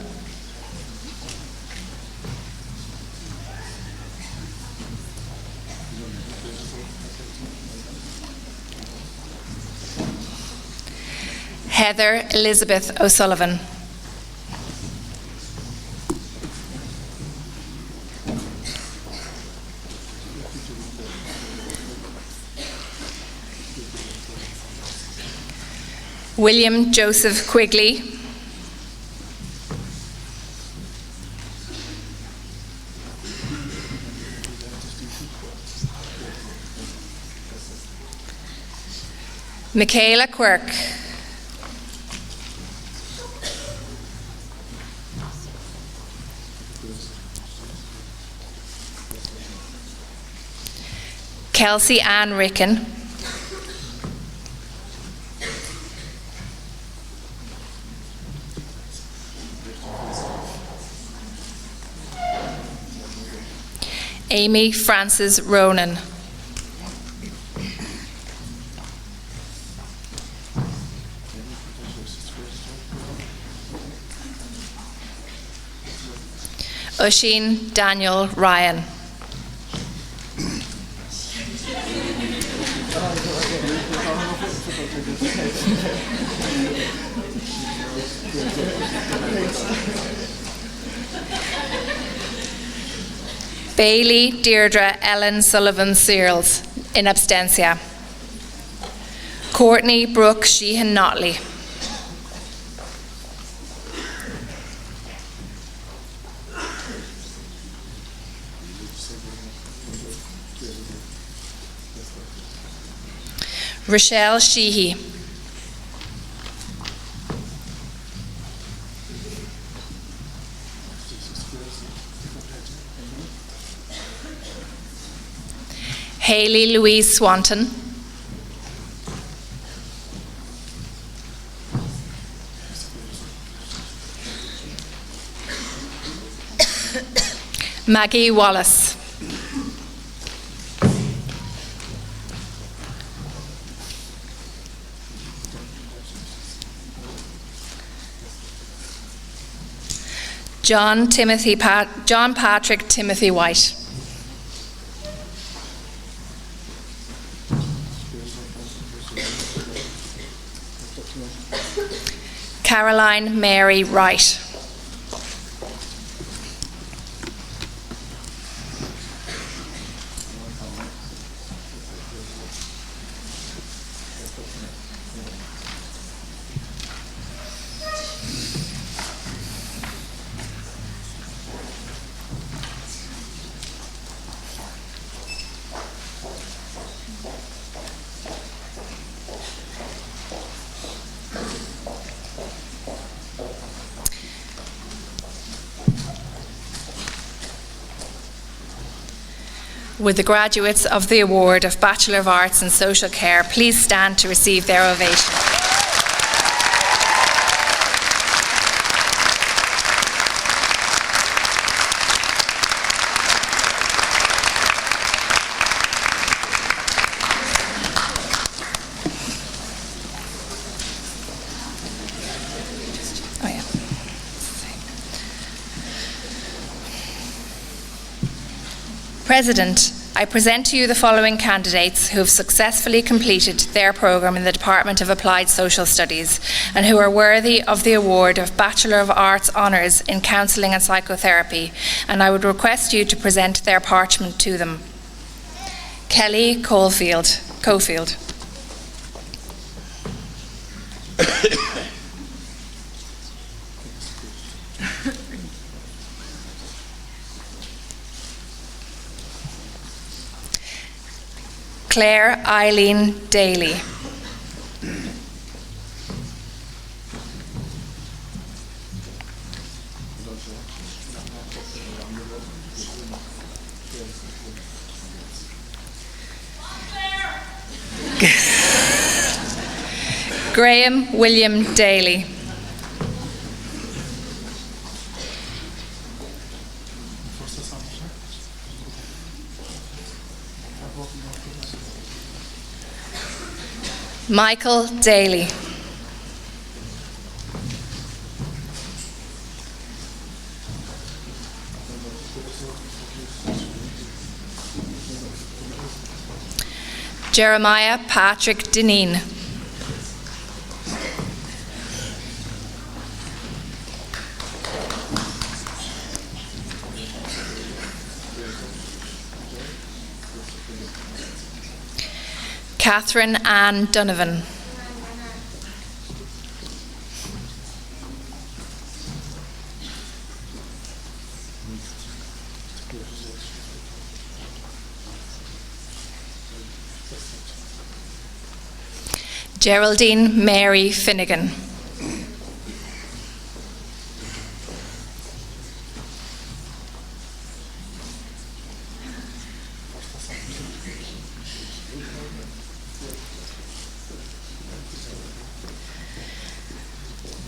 Heather Elizabeth O'Sullivan. William Joseph Quigley. Michaela Quirk. Kelsey Ann Ricken. Amy Frances Ronan. Oisin Daniel Ryan. Bailey Deirdre Ellen Sullivan Searles. In abstentia. Courtney Brooke Sheehan Notley. Rochelle Sheehy. Hayley Louise Swanton. Maggie Wallace. John Patrick Timothy White. Caroline Mary Wright. Would the graduates of the award of Bachelor of Arts in Social Care please stand to receive their ovation? President, I present to you the following candidates who have successfully completed their programme in the Department of Applied Social Studies and who are worthy of the award of Bachelor of Arts Honours in Counselling and Psychotherapy, and I would request you to present their parchment to them. Kelly Cofield. Claire Eileen Daly. Graham William Daly. Michael Daly. Jeremiah Patrick Dineen. Catherine Ann Donovan. Geraldine Mary Finnegan.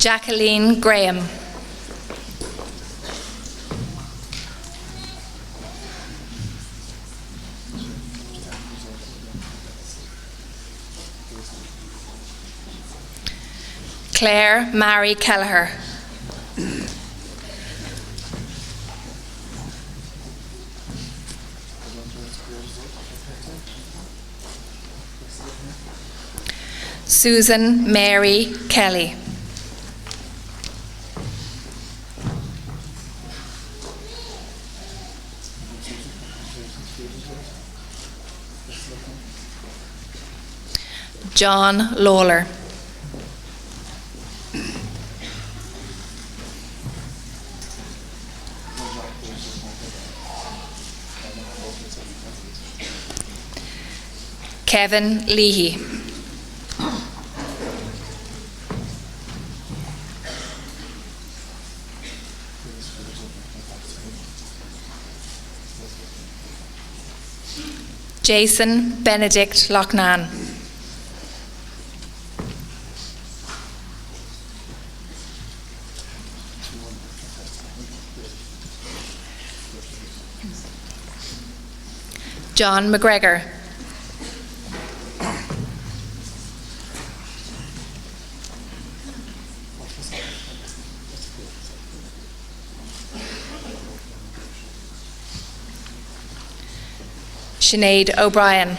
Jacqueline Graham. Claire Mary Kelleher. Susan Mary Kelly. John Lawler. Kevin Leahy. Jason Benedict Loughnane. John McGregor. Sinead O'Brien.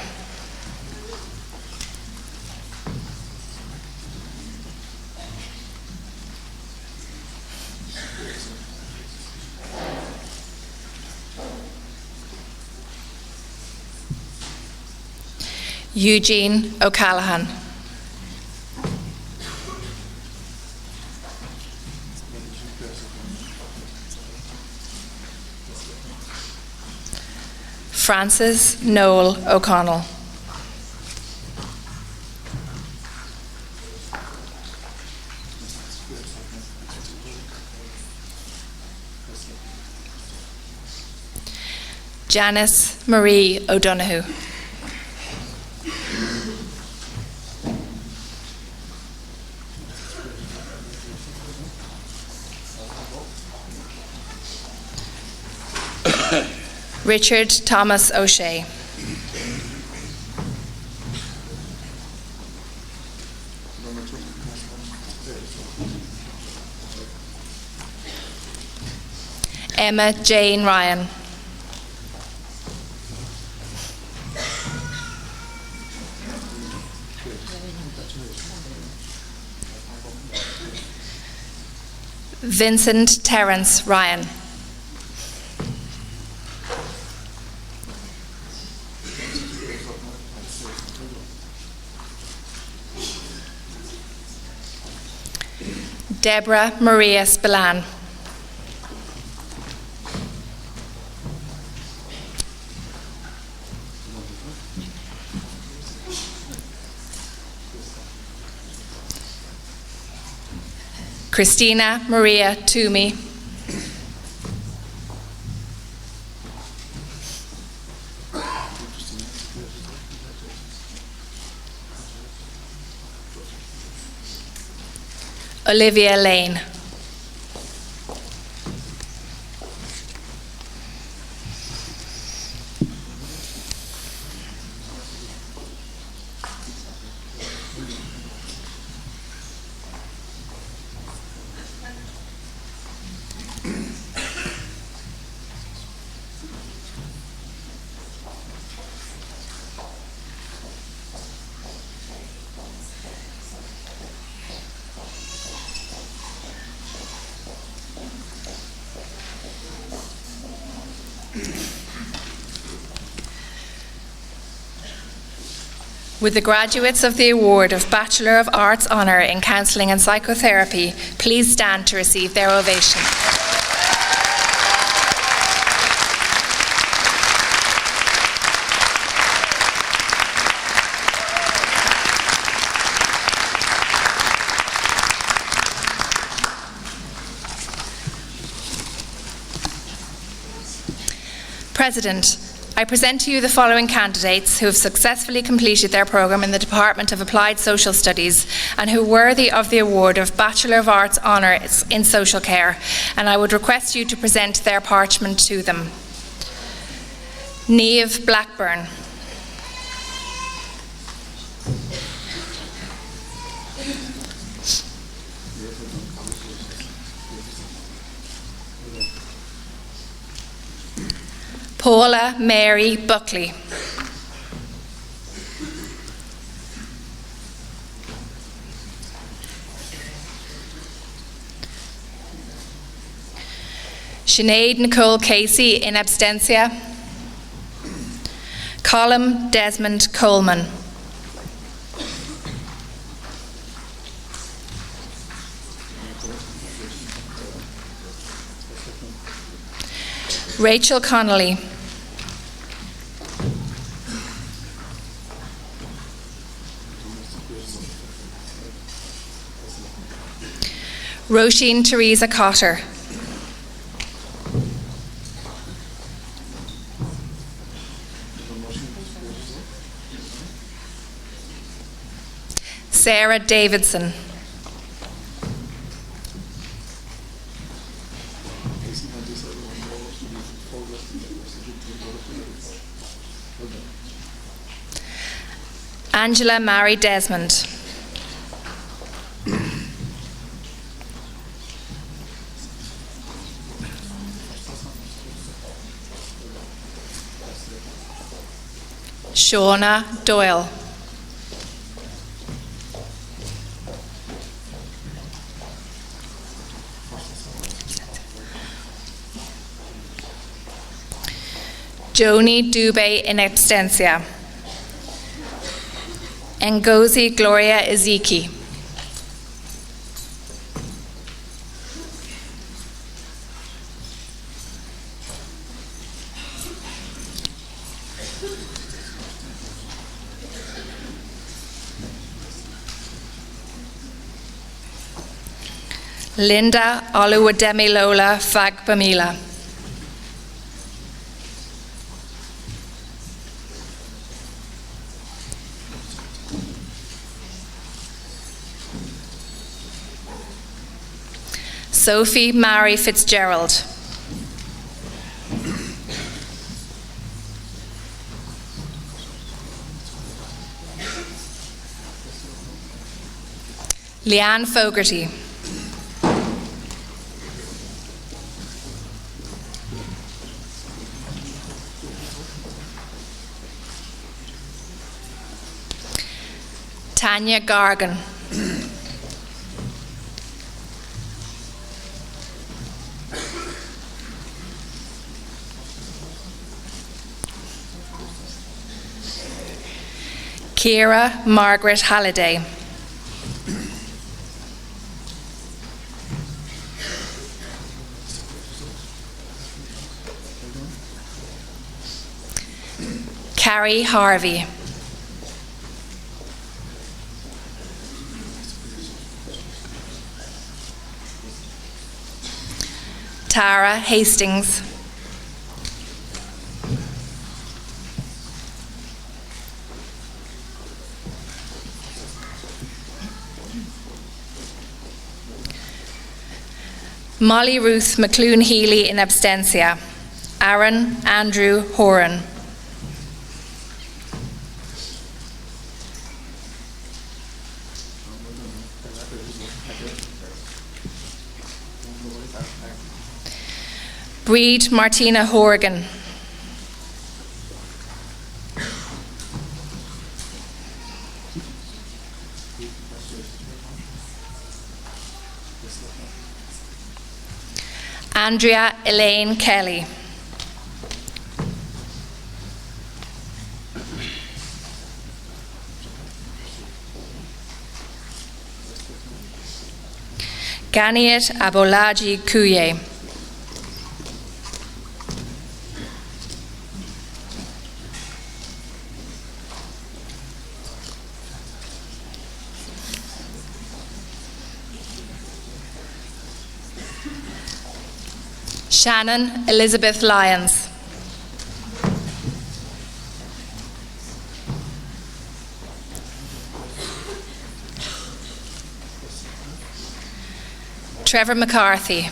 Eugene O'Callaghan. Francis Noel O'Connell. Janice Marie O'Donoghue. Richard Thomas O'Shea. Emma Jane Ryan. Vincent Terence Ryan. Deborah Maria Spillane. Christina Maria Toomey. Olivia Lane. Would the graduates of the award of Bachelor of Arts Honour in Counselling and Psychotherapy please stand to receive their ovation? President, I present to you the following candidates who have successfully completed their programme in the Department of Applied Social Studies and who are worthy of the award of Bachelor of Arts Honours in Social Care, and I would request you to present their parchment to them. Niamh Blackburn. Paula Mary Buckley. Sinead Nicole Casey in absentia. Colm Desmond Coleman. Rachel Connolly. Roisin Teresa Cotter. Sarah Davidson. Angela Mary Desmond. Shauna Doyle. Joni Dubé in absentia. Ngozi Gloria Ezeki. Linda Oluwademilola Fagbamila. Sophie Mary Fitzgerald. Leanne Fogarty. Tanya Gargan. Ciara Margaret Halliday. Carrie Harvey. Tara Hastings. Molly Ruth McClune Healy in abstentia. Aaron Andrew Horan. Breed Martina Horgan. Andrea Elaine Kelly. Ganiat Abolaji Kuye. Shannon Elizabeth Lyons. Trevor McCarthy.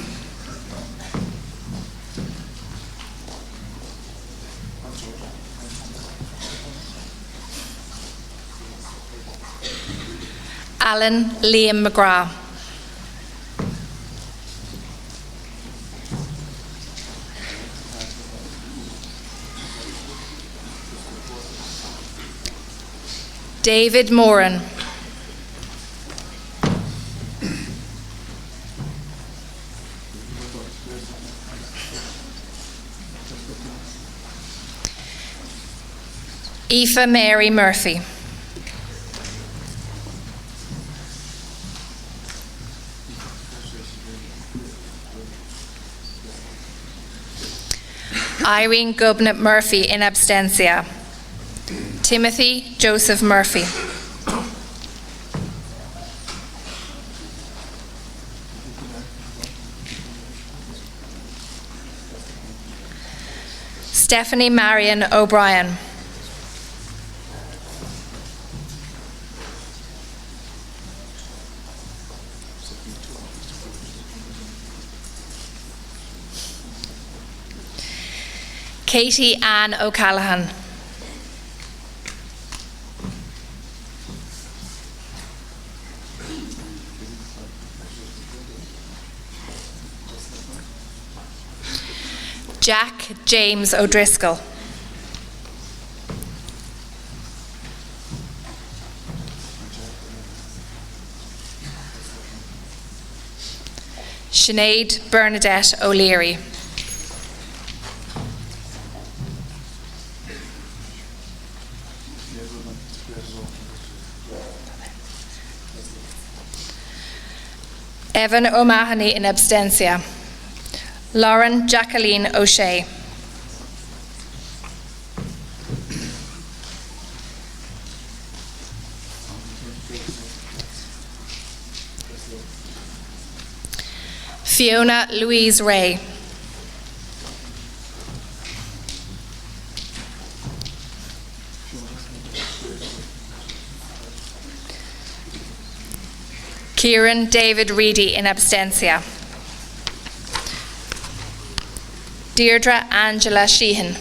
Alan Liam McGrath. David Moran. Aoife Mary Murphy. Irene Gubnett Murphy in abstentia. Timothy Joseph Murphy. Stephanie Marion O'Brien. Katie Ann O'Callaghan. Jack James O'Driscoll. Sinead Bernadette O'Leary. Evan O'Mahony in abstentia. Lauren Jacqueline O'Shea. Fiona Louise Ray. Kieran David Reedy in abstentia. Deirdre Angela Sheehan.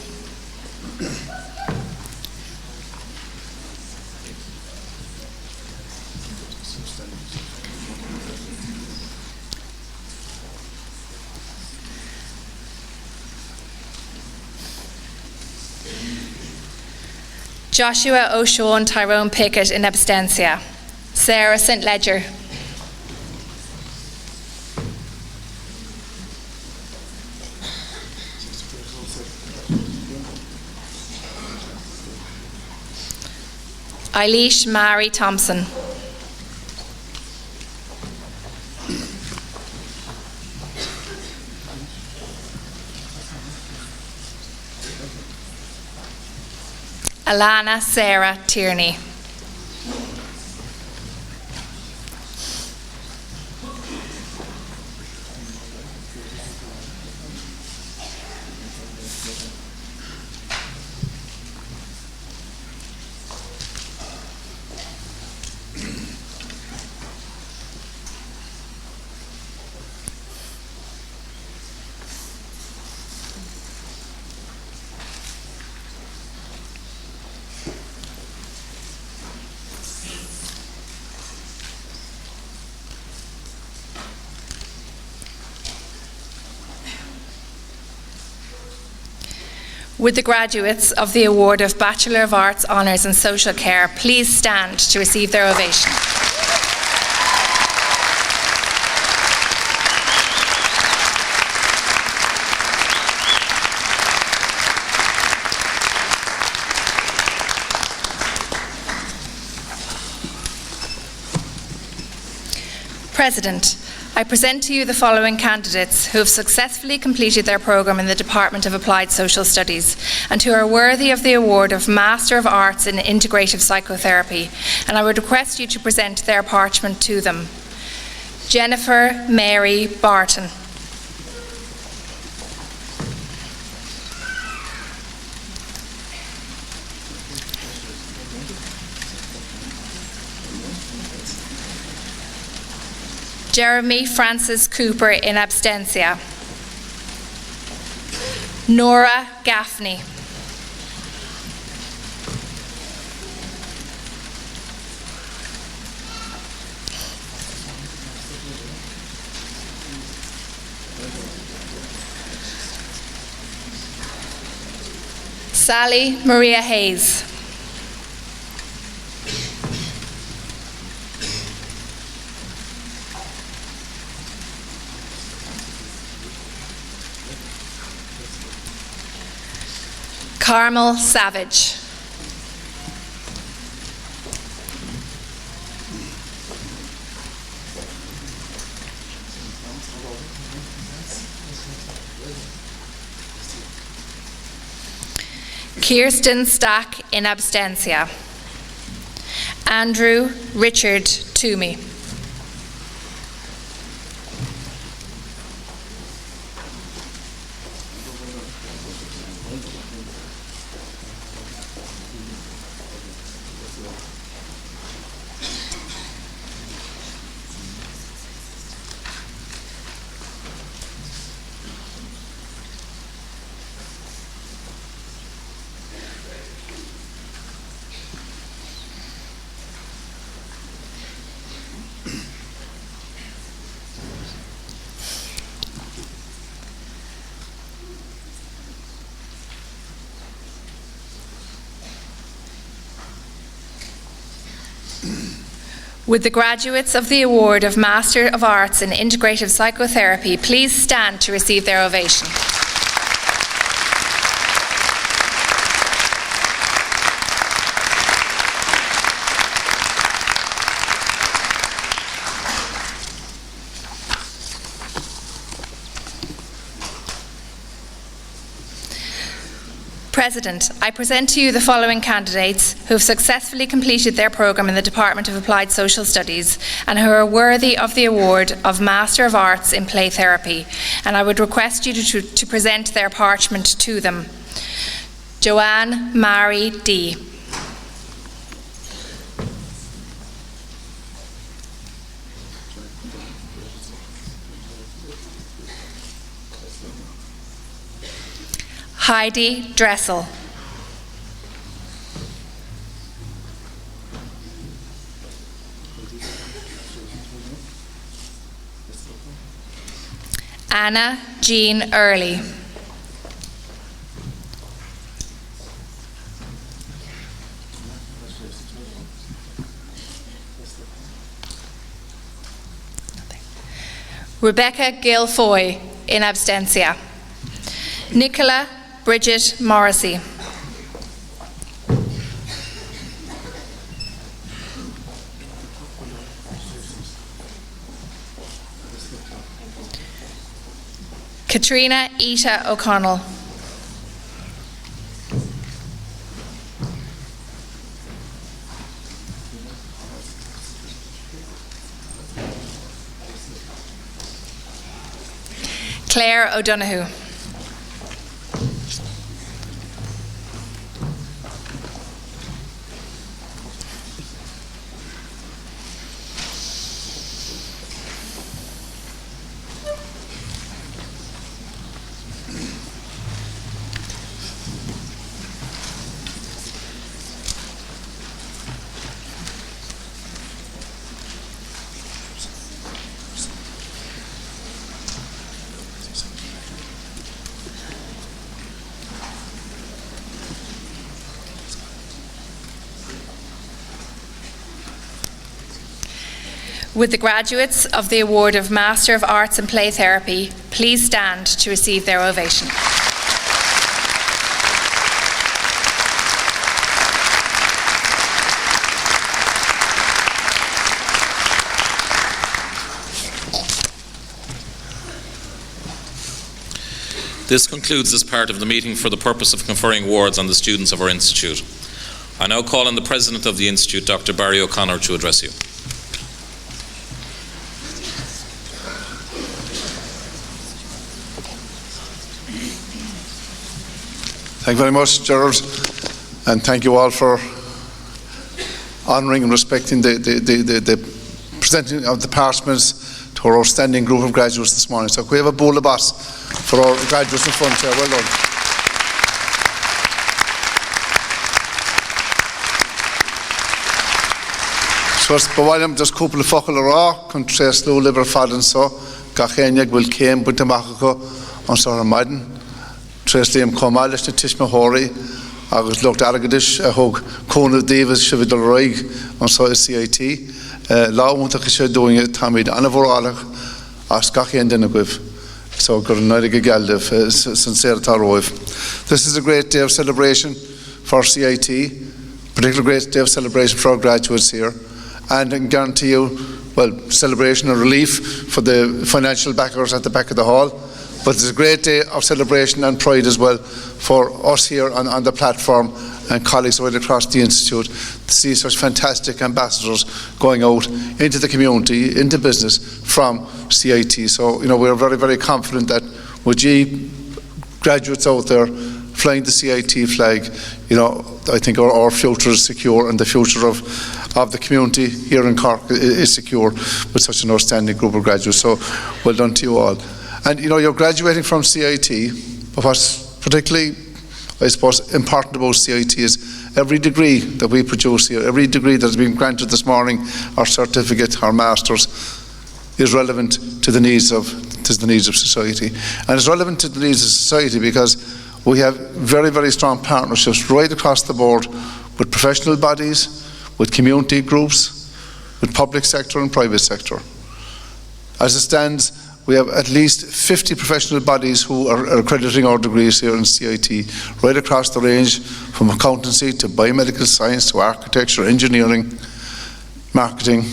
Joshua O'Shawn Tyrone Pickett in absentia. Sarah St. Ledger. Eilish Mary Thompson. Alana Sarah Tierney. Would the graduates of the award of Bachelor of Arts Honours in Social Care please stand to receive their ovation? President, I present to you the following candidates who have successfully completed their programme in the Department of Applied Social Studies and who are worthy of the award of Master of Arts in Integrative Psychotherapy, and I would request you to present their parchment to them. Jennifer Mary Barton. Jeremy Francis Cooper in absentia. Nora Gaffney. Sally Maria Hayes. Carmel Savage. Kirsten Stack in absentia. Andrew Richard Toomey. Would the graduates of the award of Master of Arts in Integrative Psychotherapy please stand to receive their ovation? President, I present to you the following candidates who have successfully completed their programme in the Department of Applied Social Studies and who are worthy of the award of Master of Arts in Play Therapy, and I would request you to present their parchment to them. Joanne Mary D. Heidi Dressel. Anna Jean Early. Rebecca Guilfoy, in absentia. Nicola Bridget Morrissey. Katrina Ita O'Connell. Claire O'Donoghue. Would the graduates of the award of Master of Arts in Play Therapy please stand to receive their ovation. This concludes this part of the meeting for the purpose of conferring awards on the students of our institute. I now call on the President of the Institute, Dr. Barry O'Connor, to address you. Thank you very much, Gerald, and thank you all for honouring and respecting the presenting of the parchments to our outstanding group of graduates this morning. So can we have a bowl of bass for our graduates in front here? Well done. So bhailim just cúpla focail ará chun tres lú libre fadan so gachéine bhfuil céim buinte machacha an sár maidin tres líam comáil leis na tisme hóirí agus lucht agadis a thug Cónú Davis se bhidal roig an sá CIT lámúntacha sé dúinge tamid anabhórálach as gachéin duna guibh. So gur naide go gealdibh sincere tá roibh. This is a great day of celebration for CIT, particularly great day of celebration for our graduates here. And I can guarantee you, well, celebration and relief for the financial backers at the back of the hall, but it's a great day of celebration and pride as well for us here on the platform and colleagues right across the Institute to see such fantastic ambassadors going out into the community, into business from CIT. So, we're very, very confident that with graduates out there flying the CIT flag, I think our future is secure and the future of the community here in Cork is secure with such an outstanding group of graduates. So well done to you all. And you're graduating from CIT, but what's particularly, I suppose, important about CIT is every degree that we produce here, every degree that has been granted this morning, our certificate, our masters, is relevant to the needs of society. And it's relevant to the needs of society because we have very, very strong partnerships right across the board with professional bodies, with community groups, with public sector and private sector. As it stands, we have at least 50 professional bodies who are accrediting our degrees here in CIT, right across the range from accountancy to biomedical science to architecture, engineering, marketing,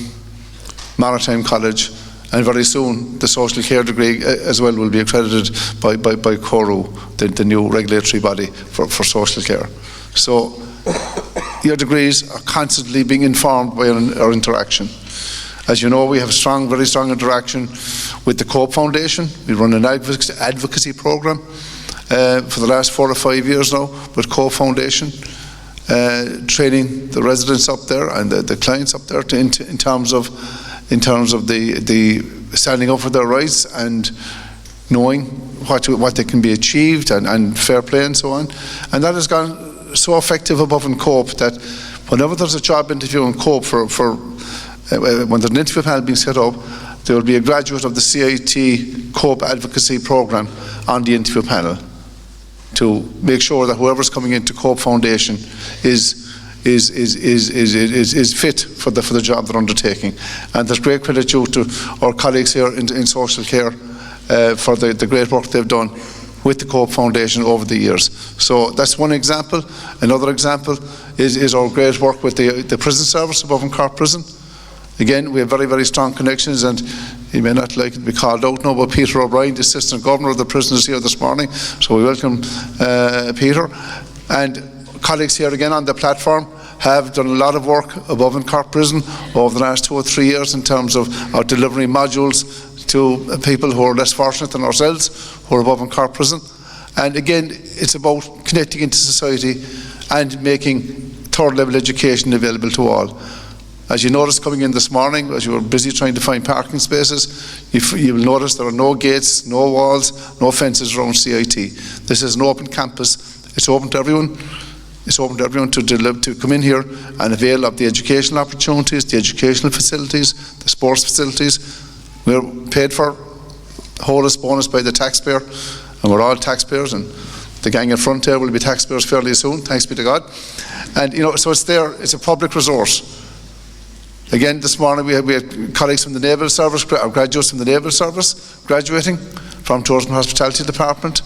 maritime college, and very soon the social care degree as well will be accredited by CORU, the new regulatory body for social care. So your degrees are constantly being informed by our interaction. As you know, we have very strong interaction with the COPE Foundation. We run an advocacy program for the last 4 or 5 years now with COPE Foundation, training the residents up there and the clients up there in terms of the standing up for their rights and knowing what they can be achieved and fair play and so on. And that has gone so effective above in COPE that whenever there's a job interview in COPE when there's an interview panel being set up, there will be a graduate of the CIT COPE advocacy programme on the interview panel to make sure that whoever's coming into COPE Foundation is fit for the job they're undertaking. And there's great credit due to our colleagues here in social care for the great work they've done with the COPE Foundation over the years. So that's one example. Another example is our great work with the prison service above in Cork Prison. Again, we have very, very strong connections, and you may not like it to be called out now, but Peter O'Brien, the Assistant Governor of the prison, is here this morning, so we welcome Peter. And colleagues here again on the platform have done a lot of work above in Cork Prison over the last 2 or 3 years in terms of our delivering modules to people who are less fortunate than ourselves, who are above in Cork Prison. And again, it's about connecting into society and making third level education available to all. As you noticed coming in this morning, as you were busy trying to find parking spaces, you will notice there are no gates, no walls, no fences around CIT. This is an open campus. It's open to everyone. It's open to everyone to come in here and avail of the educational opportunities, the educational facilities, the sports facilities. We're paid for wholest bonus by the taxpayer, and we're all taxpayers, and the gang in front here will be taxpayers fairly soon, thanks be to God. And so it's there, it's a public resource. Again, this morning we had colleagues from the Naval Service, graduates from the Naval Service, graduating from Tourism and Hospitality Department.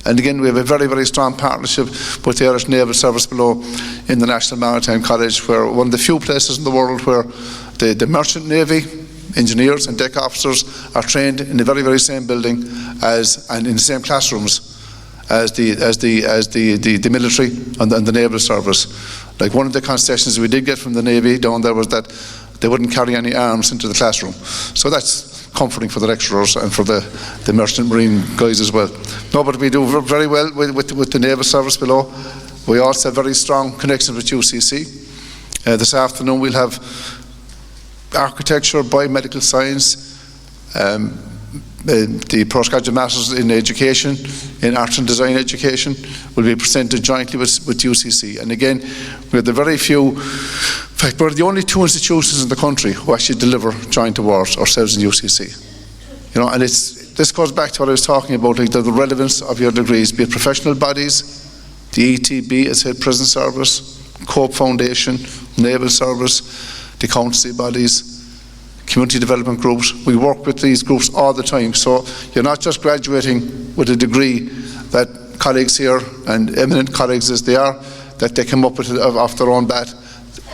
And again, we have a very, very strong partnership with the Irish Naval Service below in the National Maritime College, where one of the few places in the world where the Merchant Navy engineers and deck officers are trained in the very, very same building and in the same classrooms as the military and the Naval Service. Like one of the concessions we did get from the Navy down there was that they wouldn't carry any arms into the classroom. So that's comforting for the lecturers and for the merchant marine guys as well. No, but we do very well with the Naval Service below. We also have very strong connections with UCC. This afternoon we'll have architecture, biomedical science, the postgraduate masters in education, in arts and design education, will be presented jointly with UCC. And again, we're the very few, in fact, we're the only 2 institutions in the country who actually deliver joint awards, ourselves and UCC. And this goes back to what I was talking about, like the relevance of your degrees, be it professional bodies, the ETB, as head prison service, COPE Foundation, Naval Service, the accountancy bodies, community development groups. We work with these groups all the time, so you're not just graduating with a degree that colleagues here, and eminent colleagues as they are, that they come up with off their own bat.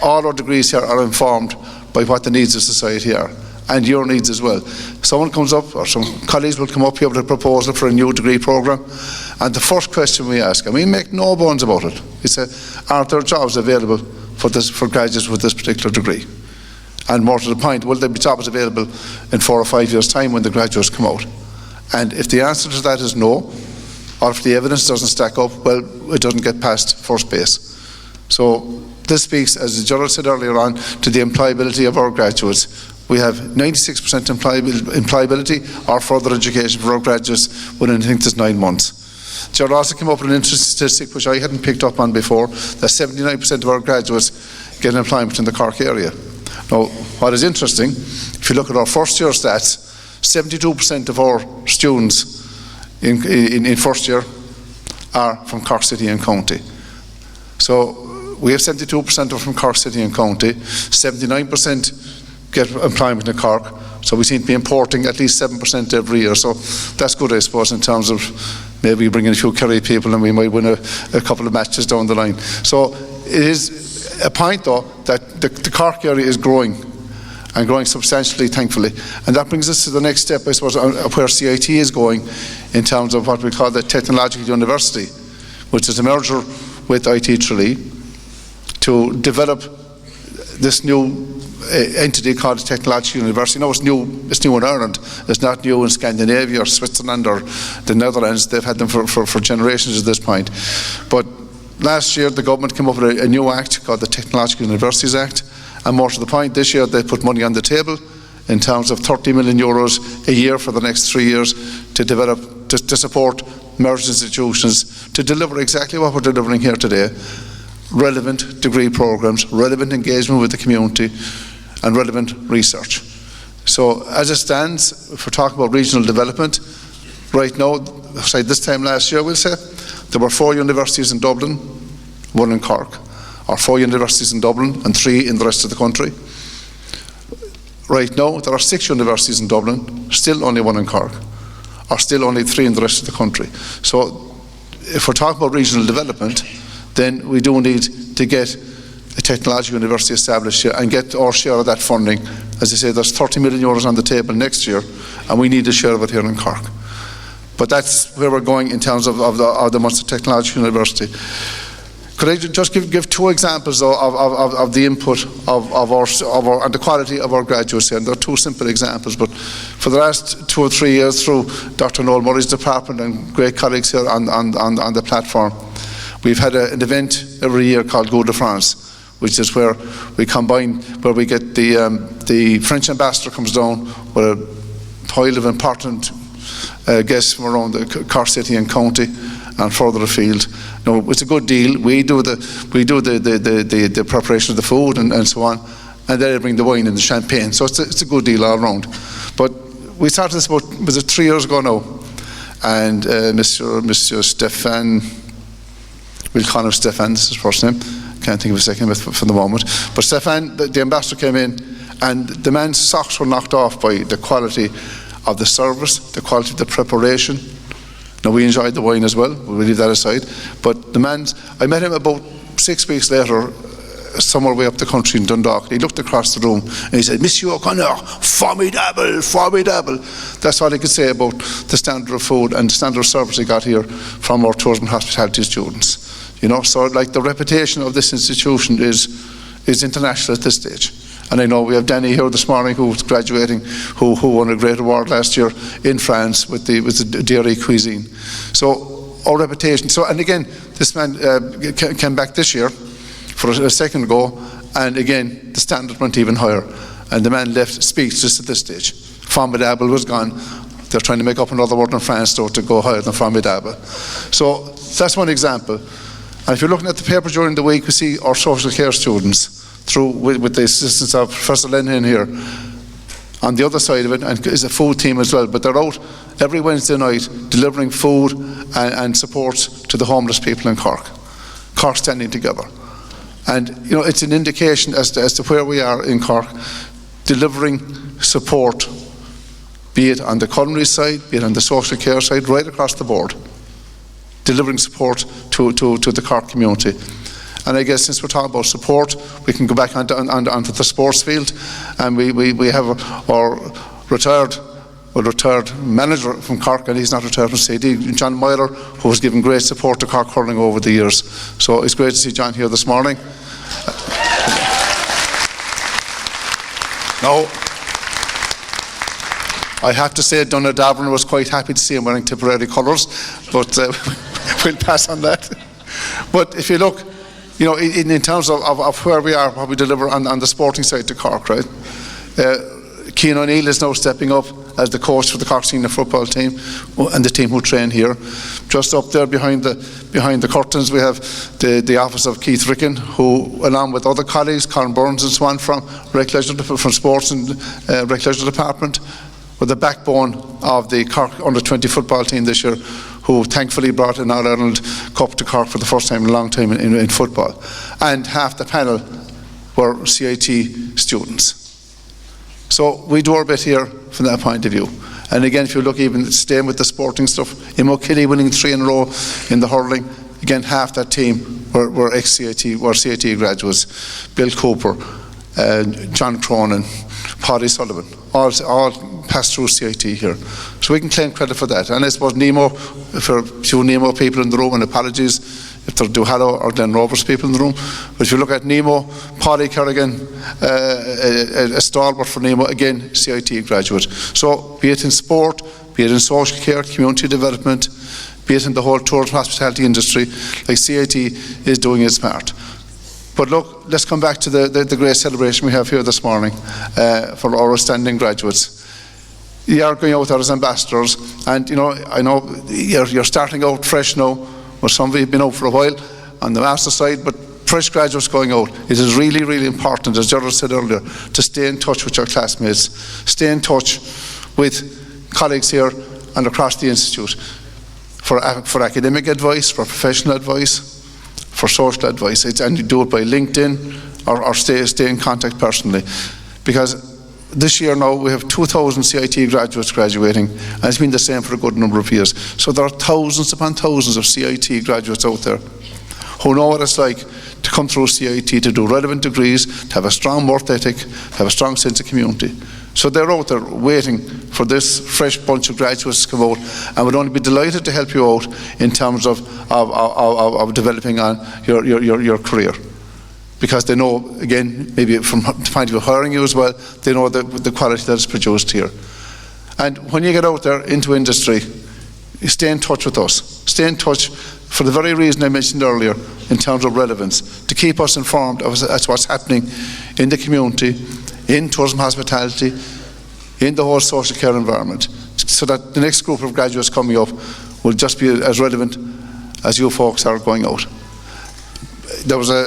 All our degrees here are informed by what the needs of society are, and your needs as well. Someone comes up, or some colleagues will come up here with a proposal for a new degree programme, and the first question we ask, and we make no bones about it, we say, aren't there jobs available for graduates with this particular degree? And more to the point, will there be jobs available in 4 or 5 years' time when the graduates come out? And if the answer to that is no, or if the evidence doesn't stack up, well, it doesn't get past first base. So this speaks, as the General said earlier on, to the employability of our graduates. We have 96% employability or further education for our graduates within, I think, there's 9 months. Gerald also came up with an interesting statistic which I hadn't picked up on before, that 79% of our graduates get employment in the Cork area. Now, what is interesting, if you look at our first year stats, 72% of our students in first year are from Cork City and County. So we have 72% are from Cork City and County, 79% get employment in Cork, so we seem to be importing at least 7% every year. So that's good, I suppose, in terms of maybe bringing a few Kerry people and we might win a couple of matches down the line. So it is a point, though, that the Cork area is growing, and growing substantially, thankfully. And that brings us to the next step, I suppose, where CIT is going in terms of what we call the Technological University, which is a merger with IT Tralee to develop this new entity called the Technological University. Now it's new in Ireland. It's not new in Scandinavia or Switzerland or the Netherlands. They've had them for generations at this point. But last year the government came up with a new act called the Technological Universities Act, and more to the point, this year they put money on the table in terms of €30 million a year for the next 3 years to develop, to support merged institutions, to deliver exactly what we're delivering here today: relevant degree programs, relevant engagement with the community, and relevant research. So as it stands, if we're talking about regional development, right now, say this time last year, we'll say, there were 4 universities in Dublin, 1 in Cork, or 4 universities in Dublin and 3 in the rest of the country. Right now, there are 6 universities in Dublin, still only 1 in Cork, or still only 3 in the rest of the country. So if we're talking about regional development, then we do need to get a technological university established here and get our share of that funding. As I say, there's €30 million on the table next year, and we need a share of it here in Cork. But that's where we're going in terms of the Munster Technological University. Could I just give 2 examples of the input of our and the quality of our graduates here? And they're 2 simple examples, but for the last 2 or 3 years through Dr. Noel Murray's department and great colleagues here on the platform, we've had an event every year called Go de France, which is where we combine, where we get the French ambassador comes down with a pile of important guests from around the Cork City and County and further afield. No, it's a good deal. We do the preparation of the food and so on, and they bring the wine and the champagne. So it's a good deal all round. But we started this about, was it 3 years ago now? And Monsieur Stefan, we'll call him Stefan, this is his first name. Can't think of a second for the moment. But Stefan, the ambassador, came in, and the man's socks were knocked off by the quality of the service, the quality of the preparation. Now, we enjoyed the wine as well, we'll leave that aside. But the man's, I met him about 6 weeks later, somewhere way up the country in Dundalk, and he looked across the room and he said, "Monsieur O'Connor, formidable, formidable." That's all he could say about the standard of food and the standard of service he got here from our tourism and hospitality students. You know, so like the reputation of this institution is international at this stage. And I know we have Danny here this morning who's graduating, who won a great award last year in France with the dairy cuisine. So our reputation. So, and again, this man came back this year for a second go, and again the standard went even higher, and the man left speechless at this stage. Formidable was gone. They're trying to make up another word in France though to go higher than formidable. So that's one example. And if you're looking at the paper during the week, we see our social care students through with the assistance of Professor Lennon here. On the other side of it, and is a food team as well, but they're out every Wednesday night delivering food and support to the homeless people in Cork. Cork standing together. And you know, it's an indication as to where we are in Cork, delivering support, be it on the culinary side, be it on the social care side, right across the board, delivering support to the Cork community. And I guess since we're talking about support, we can go back onto the sports field, and we have our retired manager from Cork, and he's not retired from CIT, John Myler, who has given great support to Cork hurling over the years. So it's great to see John here this morning. Now, I have to say Dunnerdavern was quite happy to see him wearing Tipperary colours, but we'll pass on that. But if you look, you know, in terms of where we are, what we deliver on the sporting side to Cork, right? Cian O'Neill is now stepping up as the coach for the Cork senior football team and the team who train here. Just up there behind the curtains, we have the office of Keith Ricken, who, along with other colleagues, Colin Burns and so on, from sports and Rec Leisure Department, were the backbone of the Cork under-20 football team this year, who thankfully brought an All-Ireland Cup to Cork for the first time in a long time in football. And half the panel were CIT students. So we do our bit here from that point of view. And again, if you look, even staying with the sporting stuff, Imo Killy winning 3 in a row in the hurling, again, half that team were ex-CIT, were CIT graduates. Bill Cooper, John Cronin, Paddy Sullivan, all passed through CIT here. So we can claim credit for that. And I suppose Nemo, for a few Nemo people in the room, and apologies if they're Duhallow or Glen Rovers people in the room, but if you look at Nemo, Paddy Kerrigan, a stalwart for Nemo, again, CIT graduate. So be it in sport, be it in social care, community development, be it in the whole tourism hospitality industry, like CIT is doing its part. But look, let's come back to the great celebration we have here this morning for our outstanding graduates. You are going out there as ambassadors, and I know you're starting out fresh now, or some of you have been out for a while on the master side, but fresh graduates going out, it is really, really important, as Gerald said earlier, to stay in touch with your classmates, stay in touch with colleagues here and across the institute for academic advice, for professional advice, for social advice, and you do it by LinkedIn or stay in contact personally. Because this year now we have 2,000 CIT graduates graduating, and it's been the same for a good number of years. So there are thousands upon thousands of CIT graduates out there who know what it's like to come through CIT, to do relevant degrees, to have a strong work ethic, to have a strong sense of community. So they're out there waiting for this fresh bunch of graduates to come out, and would only be delighted to help you out in terms of developing on your career. Because they know, again, maybe from the point of view of hiring you as well, they know the quality that is produced here. And when you get out there into industry, you stay in touch with us. Stay in touch for the very reason I mentioned earlier, in terms of relevance, to keep us informed of what's happening in the community, in tourism hospitality, in the whole social care environment, so that the next group of graduates coming up will just be as relevant as you folks are going out. There was a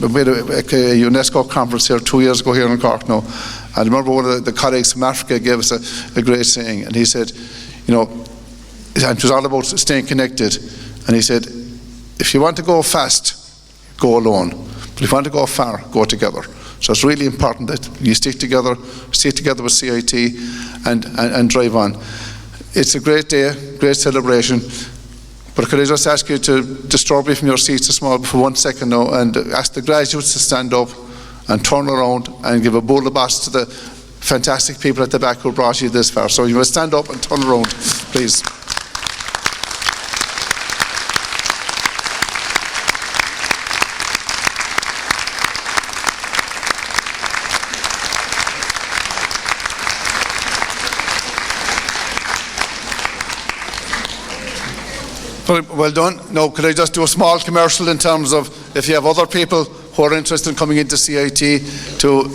UNESCO conference here 2 years ago here in Cork now, and I remember one of the colleagues from Africa gave us a great saying, and he said, and it was all about staying connected, and he said, if you want to go fast, go alone, but if you want to go far, go together. So it's really important that you stick together with CIT and drive on. It's a great day, great celebration. But could I just ask you to disturb me from your seats this morning for 1 second now, and ask the graduates to stand up and turn around and give a bowl of boss to the fantastic people at the back who brought you this far. So you must stand up and turn around, please. Well done. Now, could I just do a small commercial in terms of if you have other people who are interested in coming into CIT to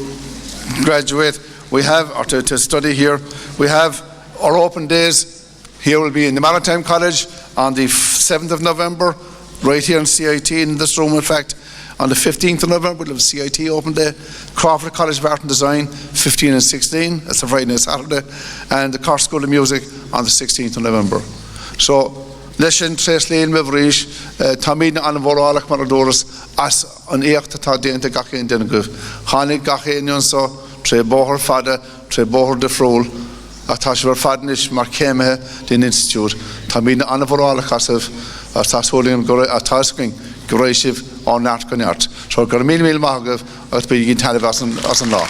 graduate, we have, or to study here, we have our open days. Here will be in the Maritime College on the 7th of November, right here in CIT, in this room in fact. On the 15th of November, we'll have CIT open day. Crawford College of Art and Design, 15 and 16, that's a Friday and Saturday. And the Cork School of Music on the 16th of November. So, Leshen Treslin Mevrish, Tamina Anvoralak Maradoras, as an Eachtata Dente Gakin Denguv, Hanik Gakin so, Tre Bohor Fada, Tre Bohor de Frol, Atashver Fadnish, Markeme, den Institute, Tamina Anvoralak Asev, Atasolian Atasking, Greshiv, or Natkanart. So, Garmil Mil Magav, at Begin Talivas as an law.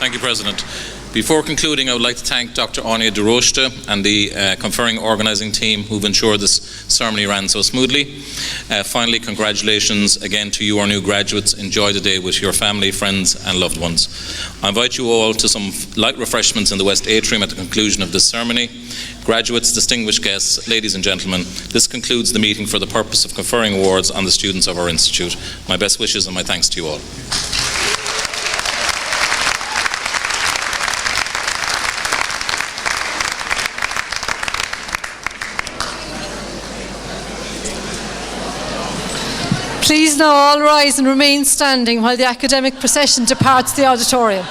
Thank you, President. Before concluding, I would like to thank Dr. Anya de Rosta and the conferring organising team who've ensured this ceremony ran so smoothly. Finally, congratulations again to you, our new graduates. Enjoy the day with your family, friends and loved ones. I invite you all to some light refreshments in the West Atrium at the conclusion of this ceremony. Graduates, distinguished guests, ladies and gentlemen, this concludes the meeting for the purpose of conferring awards on the students of our institute. My best wishes and my thanks to you all. Please now all rise and remain standing while the academic procession departs the auditorium.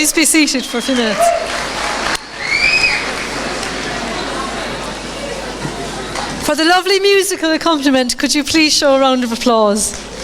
Please be seated for a few minutes. For the lovely musical accompaniment, could you please show a round of applause?